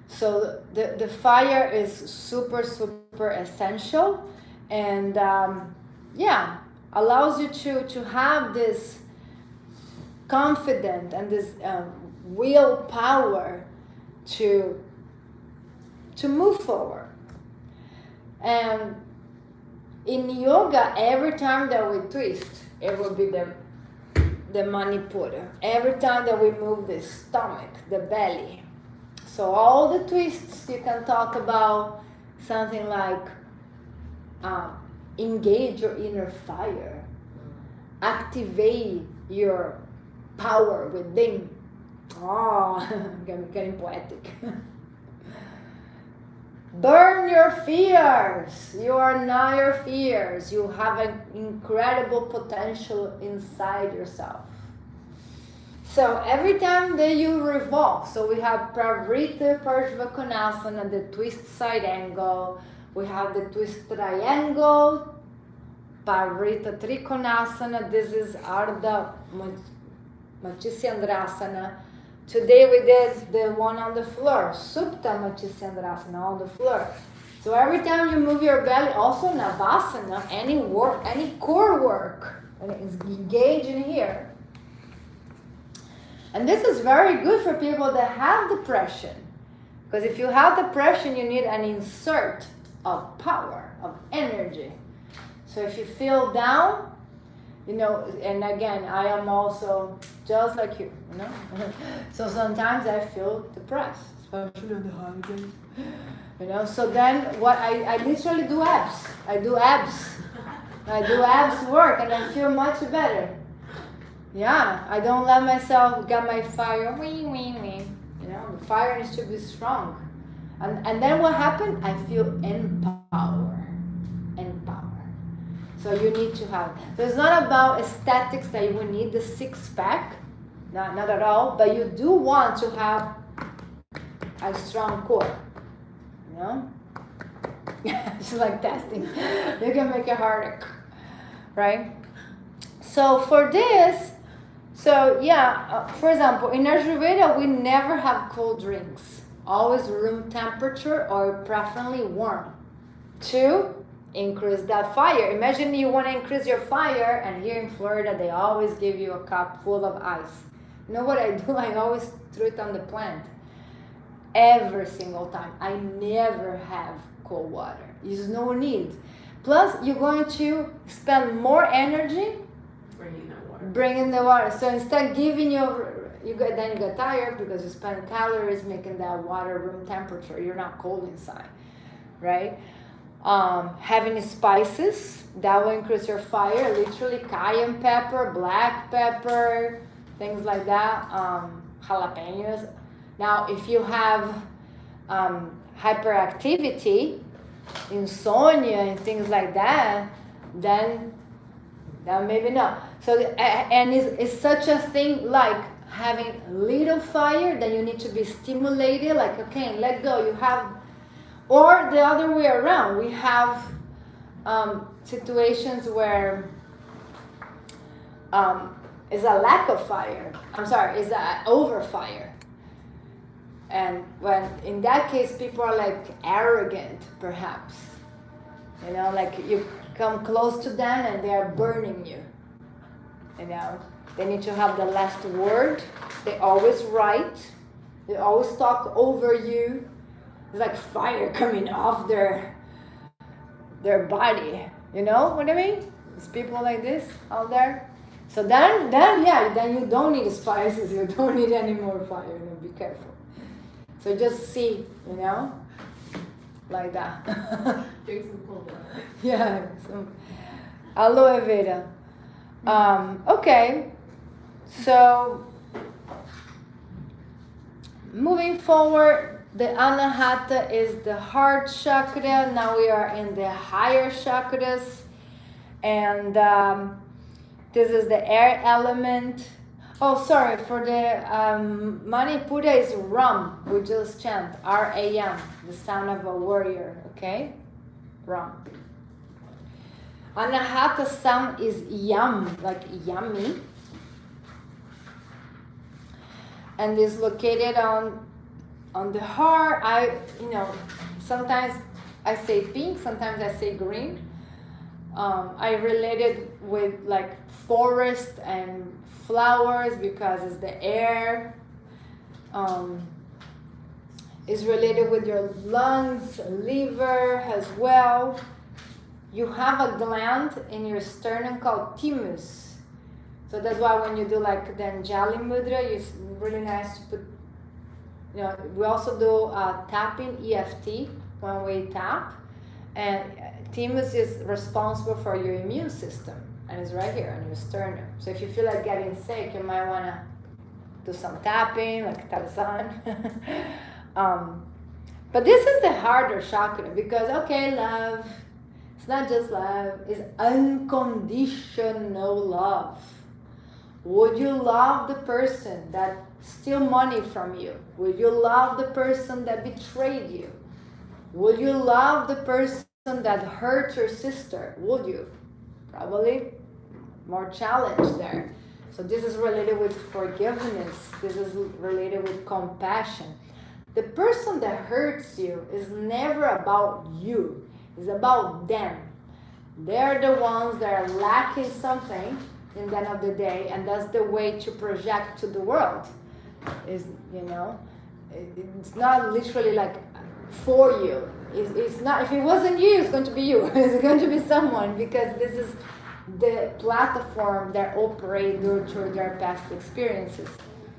So the fire is super, super essential, and allows you to have this confidence and this willpower to move forward. And in yoga, every time that we twist, it will be the Manipura. Every time that we move the stomach, the belly. So all the twists, you can talk about something like engage your inner fire, activate your power within. I'm getting poetic. Burn your fears. You are not your fears. You have an incredible potential inside yourself. So every time that you revolve, so we have Pravrita Parshvakonasana, the twist side angle. We have the twist triangle, Pravrita Trikonasana. This is Ardha Matsyendrasana. Today we did the one on the floor, Supta Matsyendrasana, on the floor. So every time you move your belly, also Navasana, any core work, and it's engaged in here. And this is very good for people that have depression. Because if you have depression, you need an insert of power, of energy. So if you feel down, and again, I am also just like you, So sometimes I feel depressed, especially on the holidays. So then what I literally do abs. I do abs work and I feel much better. Yeah, I don't let myself get my fire. The fire needs to be strong. And then what happened? I feel empowered. So you need to have. So it's not about aesthetics that you will need the six-pack. Not at all. But you do want to have a strong core. It's like testing. You can make it harder. Right? So for this, for example, in Ayurveda, we never have cold drinks. Always room temperature or preferably warm. 2, increase that fire. Imagine you want to increase your fire, and here in Florida, they always give you a cup full of ice. You know what I do? I always throw it on the plant. Every single time. I never have cold water. There's no need. Plus, you're going to spend more energy bringing the water. So instead giving you get tired because you spend calories making that water room temperature. You're not cold inside, right? Having spices, that will increase your fire. Literally cayenne pepper, black pepper, things like that. Jalapenos. Now, if you have hyperactivity, insomnia, and things like that, then maybe not. So, and it's such a thing like having little fire, then you need to be stimulated, like, okay, let go, you have, or the other way around, we have situations where is a lack of fire, is a over fire. And when in that case people are like arrogant, perhaps, you know, like you come close to them and they are burning you, you know, they need to have the last word, they always right, they always talk over you, it's like fire coming off their body, you know what I mean? There's people like this out there. So then you don't need spices, you don't need any more fire, you know, be careful. So just see, you know, like that. Drink some cold water. Yeah, some aloe vera. Okay, so moving forward, the Anahata is the heart chakra. Now we are in the higher chakras, and this is the air element. Oh, sorry, for the Manipura is Ram. We just chant R-A-M, the sound of a warrior, okay? Ram. Anahata sound is Yam, like yummy. And is located on the heart. Sometimes I say pink, sometimes I say green. I relate it with like forest and flowers because it's the air. Is related with your lungs, liver as well. You have a gland in your sternum called thymus. So that's why when you do like the Anjali Mudra, it's really nice to put, you know, we also do tapping, EFT, when we tap. And thymus is responsible for your immune system. And it's right here on your sternum. So if you feel like getting sick, you might want to do some tapping, like Tarzan. But this is the harder chakra because, okay, love, it's not just love, it's unconditional love. Would you love the person that steal money from you? Would you love the person that betrayed you? Would you love the person that hurt your sister? Would you? Probably more challenge there. So this is related with forgiveness. This is related with compassion. The person that hurts you is never about you. It's about them. They're the ones that are lacking something in the end of the day, and that's the way to project to the world. Is, you know, it's not literally like for you. It's not, if it wasn't you, it's going to be you. It's going to be someone, because this is the platform that operate through their past experiences.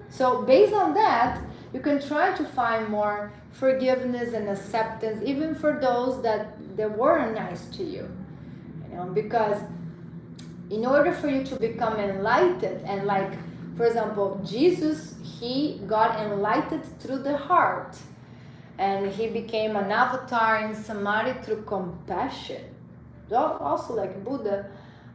So based on that, you can try to find more forgiveness and acceptance, even for those that weren't nice to you. You know, because in order for you to become enlightened, and like, for example, Jesus, he got enlightened through the heart. And he became an avatar in Samadhi through compassion. Also like Buddha,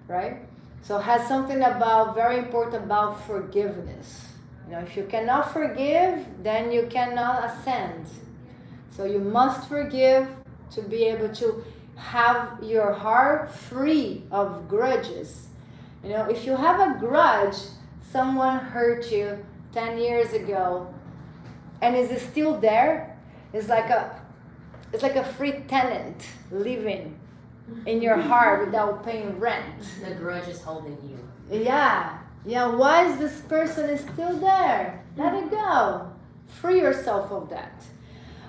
right? So has something about, very important about forgiveness. You know, if you cannot forgive, then you cannot ascend. So you must forgive to be able to have your heart free of grudges. You know, if you have a grudge, someone hurt you 10 years ago, and is it still there? It's like a free tenant living in your heart without paying rent. The grudge is holding you. Yeah. Why is this person is still there? Let it go. Free yourself of that.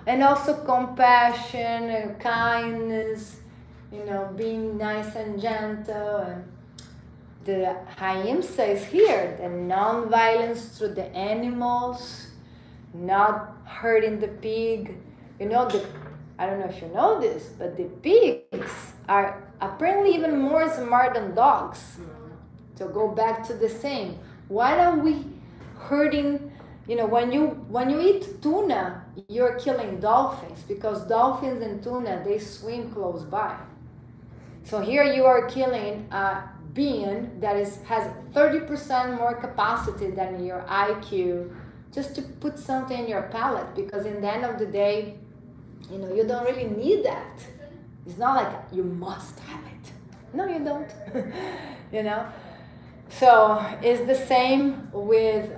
And also compassion and kindness, you know, being nice and gentle. And the Ahimsa is here, the non-violence through the animals, not hurting the pig. You know, I don't know if you know this, but the pigs are apparently even more smart than dogs. So go back to the same. Why are we hurting? You know, when you eat tuna, you're killing dolphins, because dolphins and tuna, they swim close by. So here you are killing a being that has 30% more capacity than your IQ just to put something in your palate, because in the end of the day, you don't really need that. It's not like you must have it. No, you don't. So it's the same with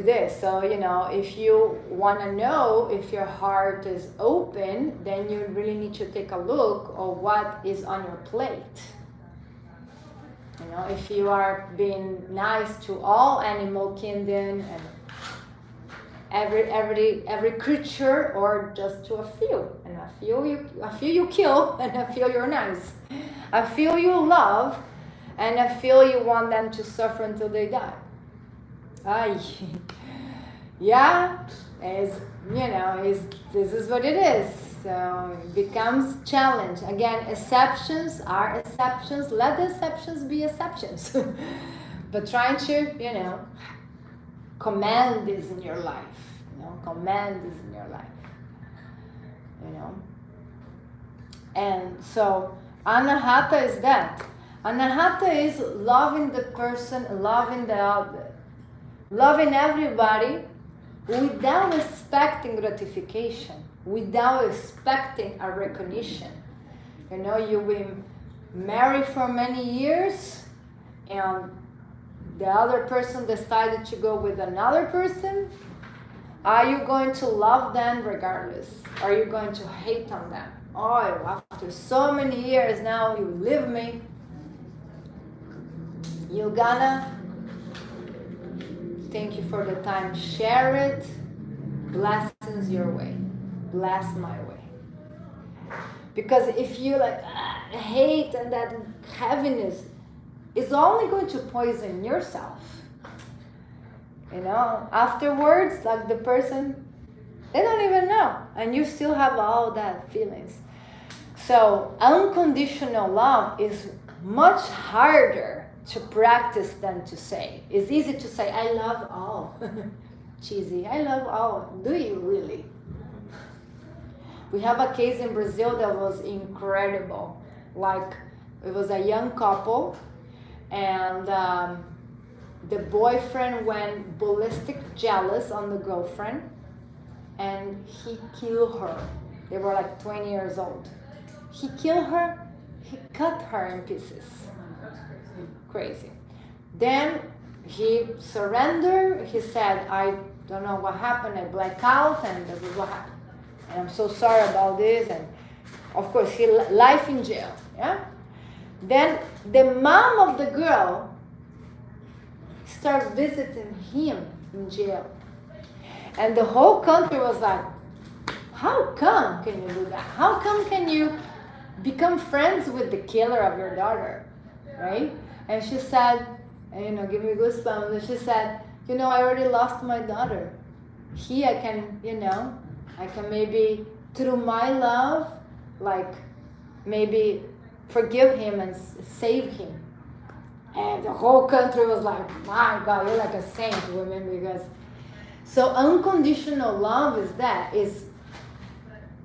this. So if you want to know if your heart is open, then you really need to take a look at what is on your plate. If you are being nice to all animal kingdom and every creature, or just to a few, and a few you kill, and a few you're nice, a few you love, and a few you want them to suffer until they die. Yeah, this is what it is. So it becomes challenge. Again, exceptions are exceptions. Let the exceptions be exceptions. But trying to, command this in your life. Command this in your life. And so anahata is that. Anahata is loving the person, loving the other, loving everybody without expecting gratification, without expecting a recognition. You've been married for many years and the other person decided to go with another person. Are you going to love them regardless? Are you going to hate on them? Oh, after so many years now you leave me. You gonna thank you for the time, share it, blessings your way, bless my way. Because if you hate and that heaviness, is only going to poison yourself. Afterwards, like the person, they don't even know, and you still have all that feelings. So unconditional love is much harder to practice than to say. It's easy to say, I love all. Cheesy, I love all. Do you really? We have a case in Brazil that was incredible. It was a young couple, and the boyfriend went ballistic jealous on the girlfriend, and he killed her. They were 20 years old. He killed her, he cut her in pieces. Crazy. Then he surrendered. He said, I don't know what happened. I blacked out, and this is what happened. And I'm so sorry about this. And of course, he life in jail. Yeah. Then the mom of the girl started visiting him in jail, and the whole country was like, how come can you do that? How come can you become friends with the killer of your daughter, right? And she said, give me goosebumps. And she said, I already lost my daughter. I can maybe through my love, maybe forgive him and save him. And the whole country was like, my God, you're like a saint, woman, because so unconditional love is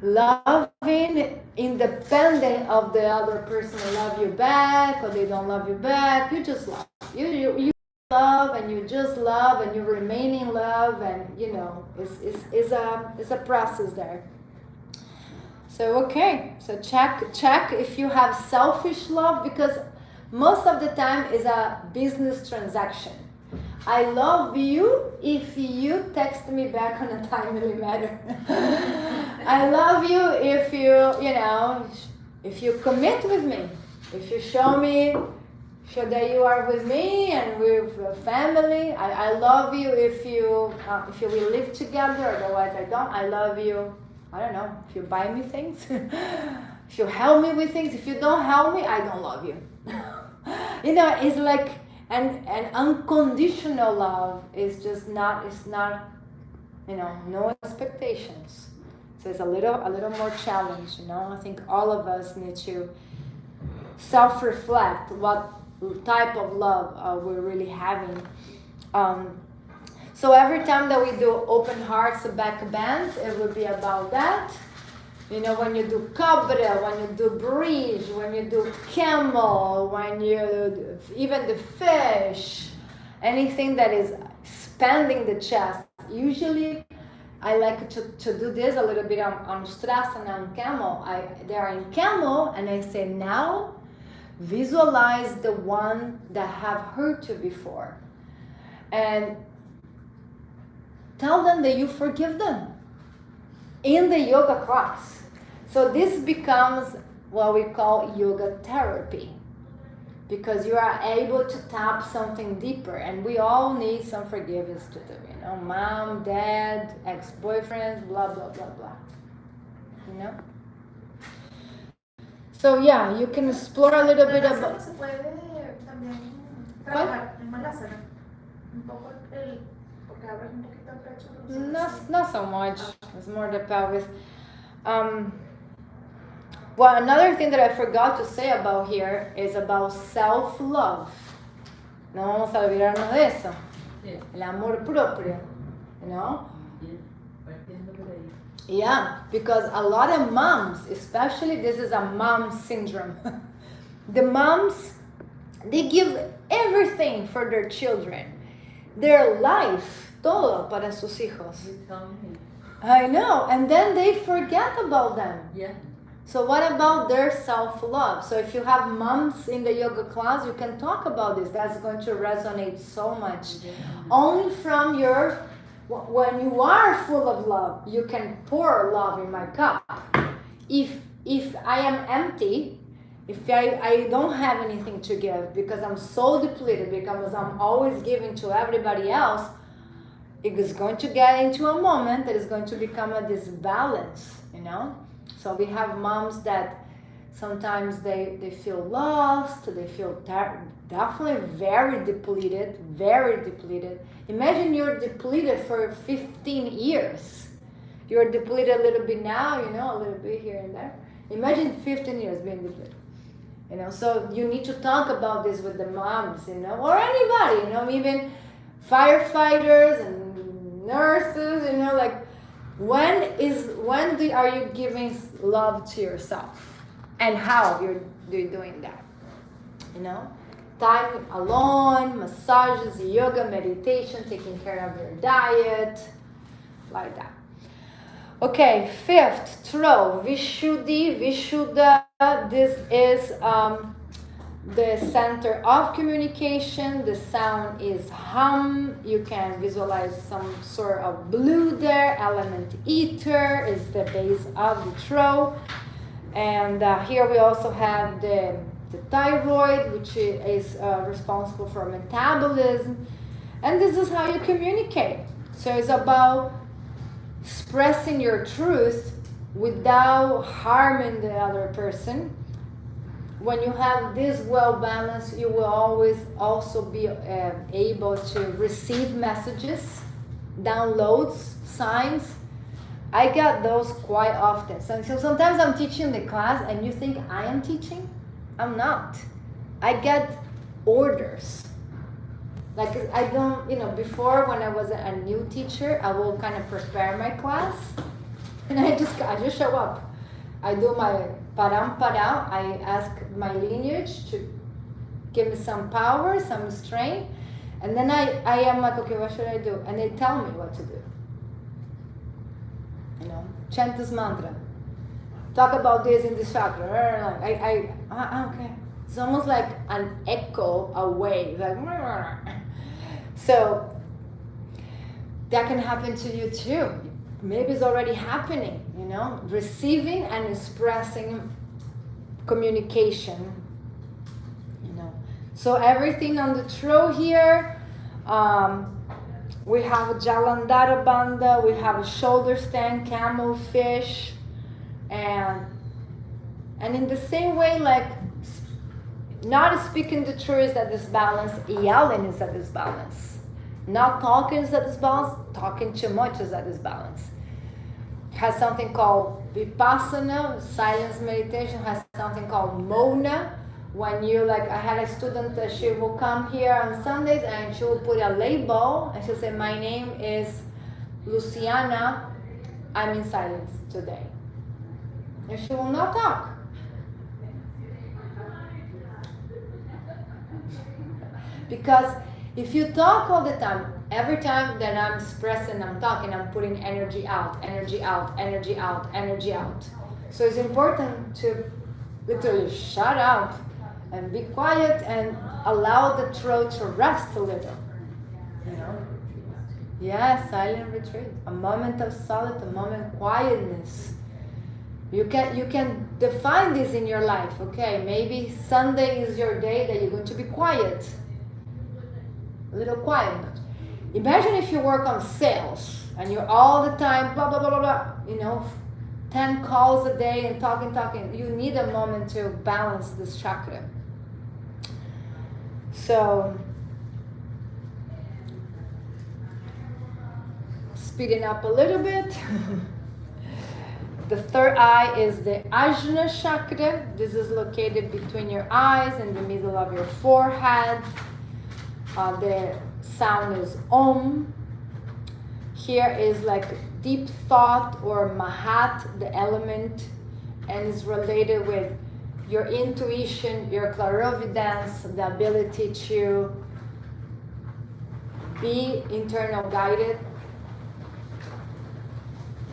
loving independent of the other person will love you back or they don't love you back. You just love. You love, and you just love, and you remain in love, and it's a process there. So so check if you have selfish love, because most of the time is a business transaction. I love you if you text me back on a timely manner. I love you if you commit with me, if you show that you are with me and with your family. I love you if we live together. Otherwise, I don't. I love you. I don't know, if you buy me things, if you help me with things. If you don't help me, I don't love you. It's like. And unconditional love is just not. It's not. No expectations. So it's a little more challenge. I think all of us need to self-reflect what type of love we're really having. So every time that we do open hearts back bends, it would be about that. You know, when you do cobra, when you do bridge, when you do camel, when you even the fish, anything that is expanding the chest. Usually, I like to do this a little bit on Strasana and camel. They are in camel, and I say now, visualize the one that have hurt you before, and tell them that you forgive them in the yoga class. So this becomes what we call yoga therapy, because you are able to tap something deeper, and we all need some forgiveness to do, you know, mom, dad, ex-boyfriends, blah, blah, blah, blah, you know? So yeah, you can explore a little bit about... Se puede también trabajar en Malasana. Un poco porque abres un poquito el pecho. Not so much. It's more the pelvis. Well, another thing that I forgot to say about here is about self-love. No vamos a olvidarnos de eso. Sí. El amor propio, you know? Bien, partiendo por ahí. Yeah, because a lot of moms, especially this is a mom syndrome. The moms, they give everything for their children. Their life, todo para sus hijos. You tell me. I know, and then they forget about them. Yeah. So what about their self-love? So if you have moms in the yoga class, you can talk about this. That's going to resonate so much. Yeah. Only from your, when you are full of love, you can pour love in my cup. If I am empty, if I don't have anything to give because I'm so depleted, because I'm always giving to everybody else, it is going to get into a moment that is going to become a disbalance, you know? So we have moms that sometimes they feel lost, they feel definitely very depleted. Imagine you're depleted for 15 years. You're depleted a little bit now, you know, a little bit here and there. Imagine 15 years being depleted. You know, so you need to talk about this with the moms, you know, or anybody, you know, even firefighters and nurses, you know, like are you giving love to yourself, and how you're doing that, you know? Time alone, massages, yoga, meditation, taking care of your diet, like that. Okay, fifth, throw, Vishuddhi, Vishuddha. This is the center of communication. The sound is hum. You can visualize some sort of blue there. Element ether is the base of the throw. And here we also have the thyroid, which is responsible for metabolism. And this is how you communicate. So it's about expressing your truth without harming the other person. When you have this well balanced, you will always also be able to receive messages, downloads, signs. I get those quite often. So sometimes I'm teaching the class and you think I am teaching? I'm not. I get orders. Like I don't, you know, before when I was a new teacher, I will kind of prepare my class and I just show up. I do my parampara. I ask my lineage to give me some power, some strength, and then I am like, okay, what should I do? And they tell me what to do. You know, chant this mantra, talk about this in this chakra. Okay. It's almost like an echo away, like. So that can happen to you too. Maybe it's already happening, you know, receiving and expressing communication, you know. So everything on the throw here, we have a Jalandhara Bandha, we have a shoulder stand, camel fish, and in the same way, like not speaking the truth is at this balance, yelling is at this balance. Not talking is at this balance, talking too much is at this balance. Has something called vipassana, silence meditation, has something called mona. When you like, I had a student that she will come here on Sundays and she will put a label and she'll say, my name is Luciana, I'm in silence today. and she will not talk. Because if you talk all the time, every time that I'm expressing, I'm talking, I'm putting energy out, energy out, energy out, energy out. So it's important to literally shut up and be quiet and allow the throat to rest a little. You know? Yeah, silent retreat. A moment of solitude, a moment of quietness. You can define this in your life. Okay, maybe Sunday is your day that you're going to be quiet. A little quiet. Imagine if you work on sales and you're all the time blah blah blah blah blah, you know, 10 calls a day and talking. You need a moment to balance this chakra. So speeding up a little bit. The third eye is the Ajna chakra. This is located between your eyes in the middle of your forehead. The sound is Om. Here is like deep thought or Mahat, the element, and is related with your intuition, your clairvoyance, the ability to be internal guided.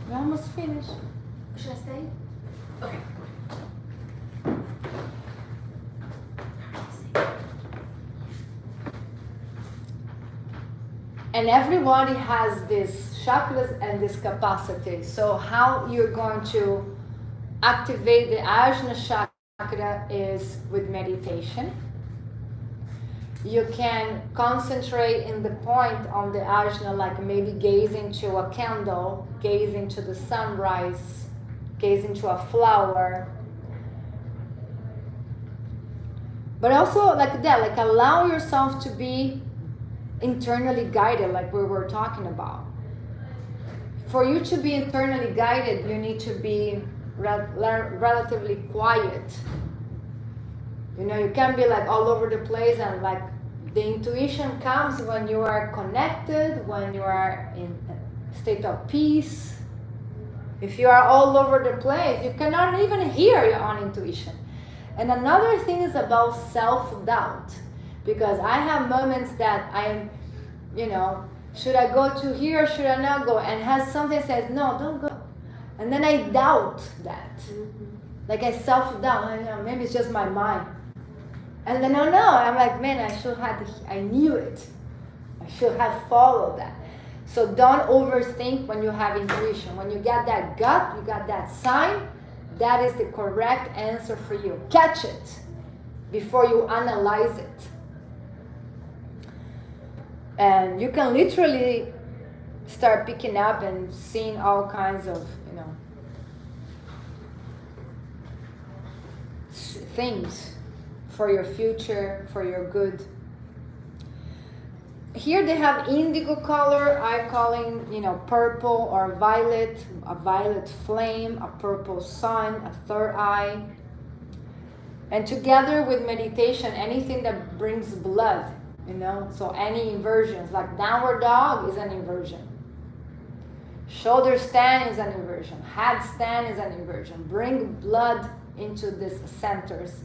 We're almost finished. Should I stay? Okay. And everybody has these chakras and this capacity. So how you're going to activate the Ajna chakra is with meditation. You can concentrate in the point on the Ajna, like maybe gazing to a candle, gazing to the sunrise, gazing to a flower. But also like that, like allow yourself to be internally guided, like we were talking about. For you to be internally guided, you need to be relatively quiet. You know, you can't be like all over the place, and like the intuition comes when you are connected, when you are in a state of peace. If you are all over the place, you cannot even hear your own intuition. And another thing is about self-doubt. Because I have moments that I'm, you know, should I go to here, should I not go? And has something says, no, don't go. And then I doubt that. Mm-hmm. Like I self-doubt, I know, maybe it's just my mind. And then I'm like, man, I knew it. I should have followed that. So don't overthink when you have intuition. When you get that gut, you got that sign, that is the correct answer for you. Catch it before you analyze it. And you can literally start picking up and seeing all kinds of, you know, things for your future, for your good. Here they have indigo color, I calling, you know, purple or violet, a violet flame, a purple sun, a third eye. And together with meditation, anything that brings blood, you know, so any inversions, like downward dog is an inversion. Shoulder stand is an inversion. Head stand is an inversion. Bring blood into these centers.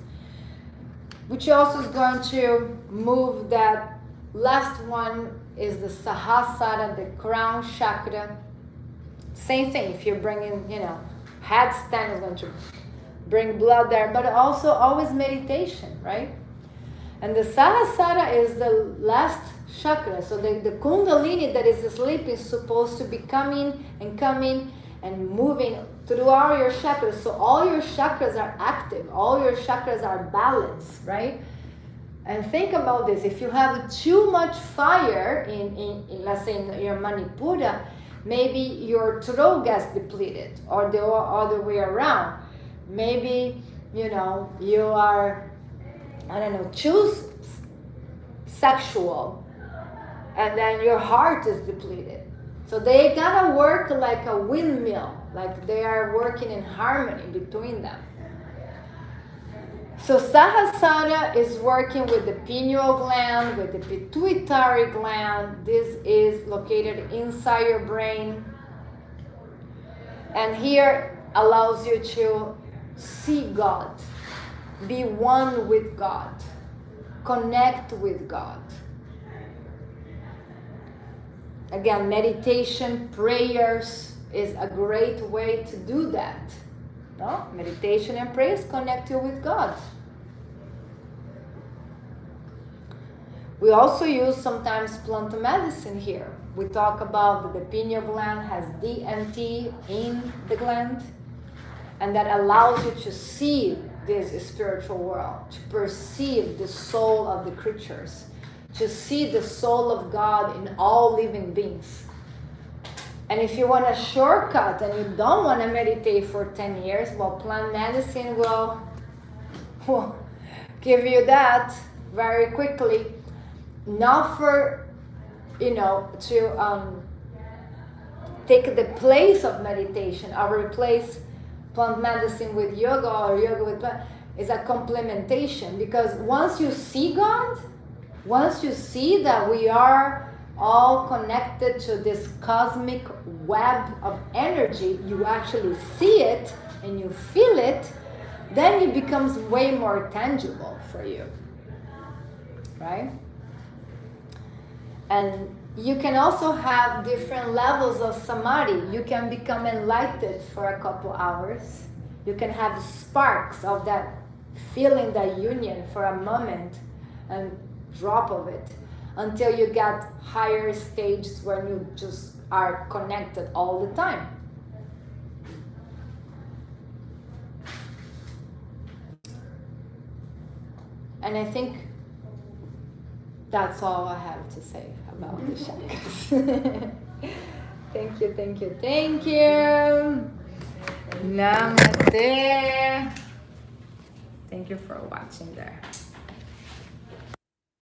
Which also is going to move that last one is the Sahasrara, the crown chakra. Same thing, if you're bringing, you know, head stand is going to bring blood there, but also always meditation, right? And the Sahasrara is the last chakra. So the Kundalini that is asleep is supposed to be coming and moving through all your chakras. So all your chakras are active. All your chakras are balanced, right? And think about this. If you have too much fire in let's say, in your Manipura, maybe your throat gets depleted, or the other way around. Maybe, you know, you are, I don't know, too sexual, and then your heart is depleted. So they gotta work like a windmill, like they are working in harmony between them. So Sahasrara is working with the pineal gland, with the pituitary gland. This is located inside your brain. And here allows you to see God, be one with God, connect with God. Again, meditation, prayers is a great way to do that. No? Meditation and prayers connect you with God. We also use sometimes plant medicine here. We talk about that the pineal gland has DMT in the gland, and that allows you to see this spiritual world, to perceive the soul of the creatures, to see the soul of God in all living beings. And if you want a shortcut and you don't want to meditate for 10 years, well, plant medicine will give you that very quickly. Not for, to take the place of meditation or replace plant medicine with yoga or yoga with plant. It's a complementation, because once you see God, once you see that we are all connected to this cosmic web of energy, you actually see it and you feel it, then it becomes way more tangible for you, right? And you can also have different levels of samadhi. You can become enlightened for a couple hours. You can have sparks of that feeling, that union for a moment and drop of it, until you get higher stages where you just are connected all the time. And I think that's all I have to say about the chakras. Thank you, thank you, thank you. Namaste. Thank you for watching there.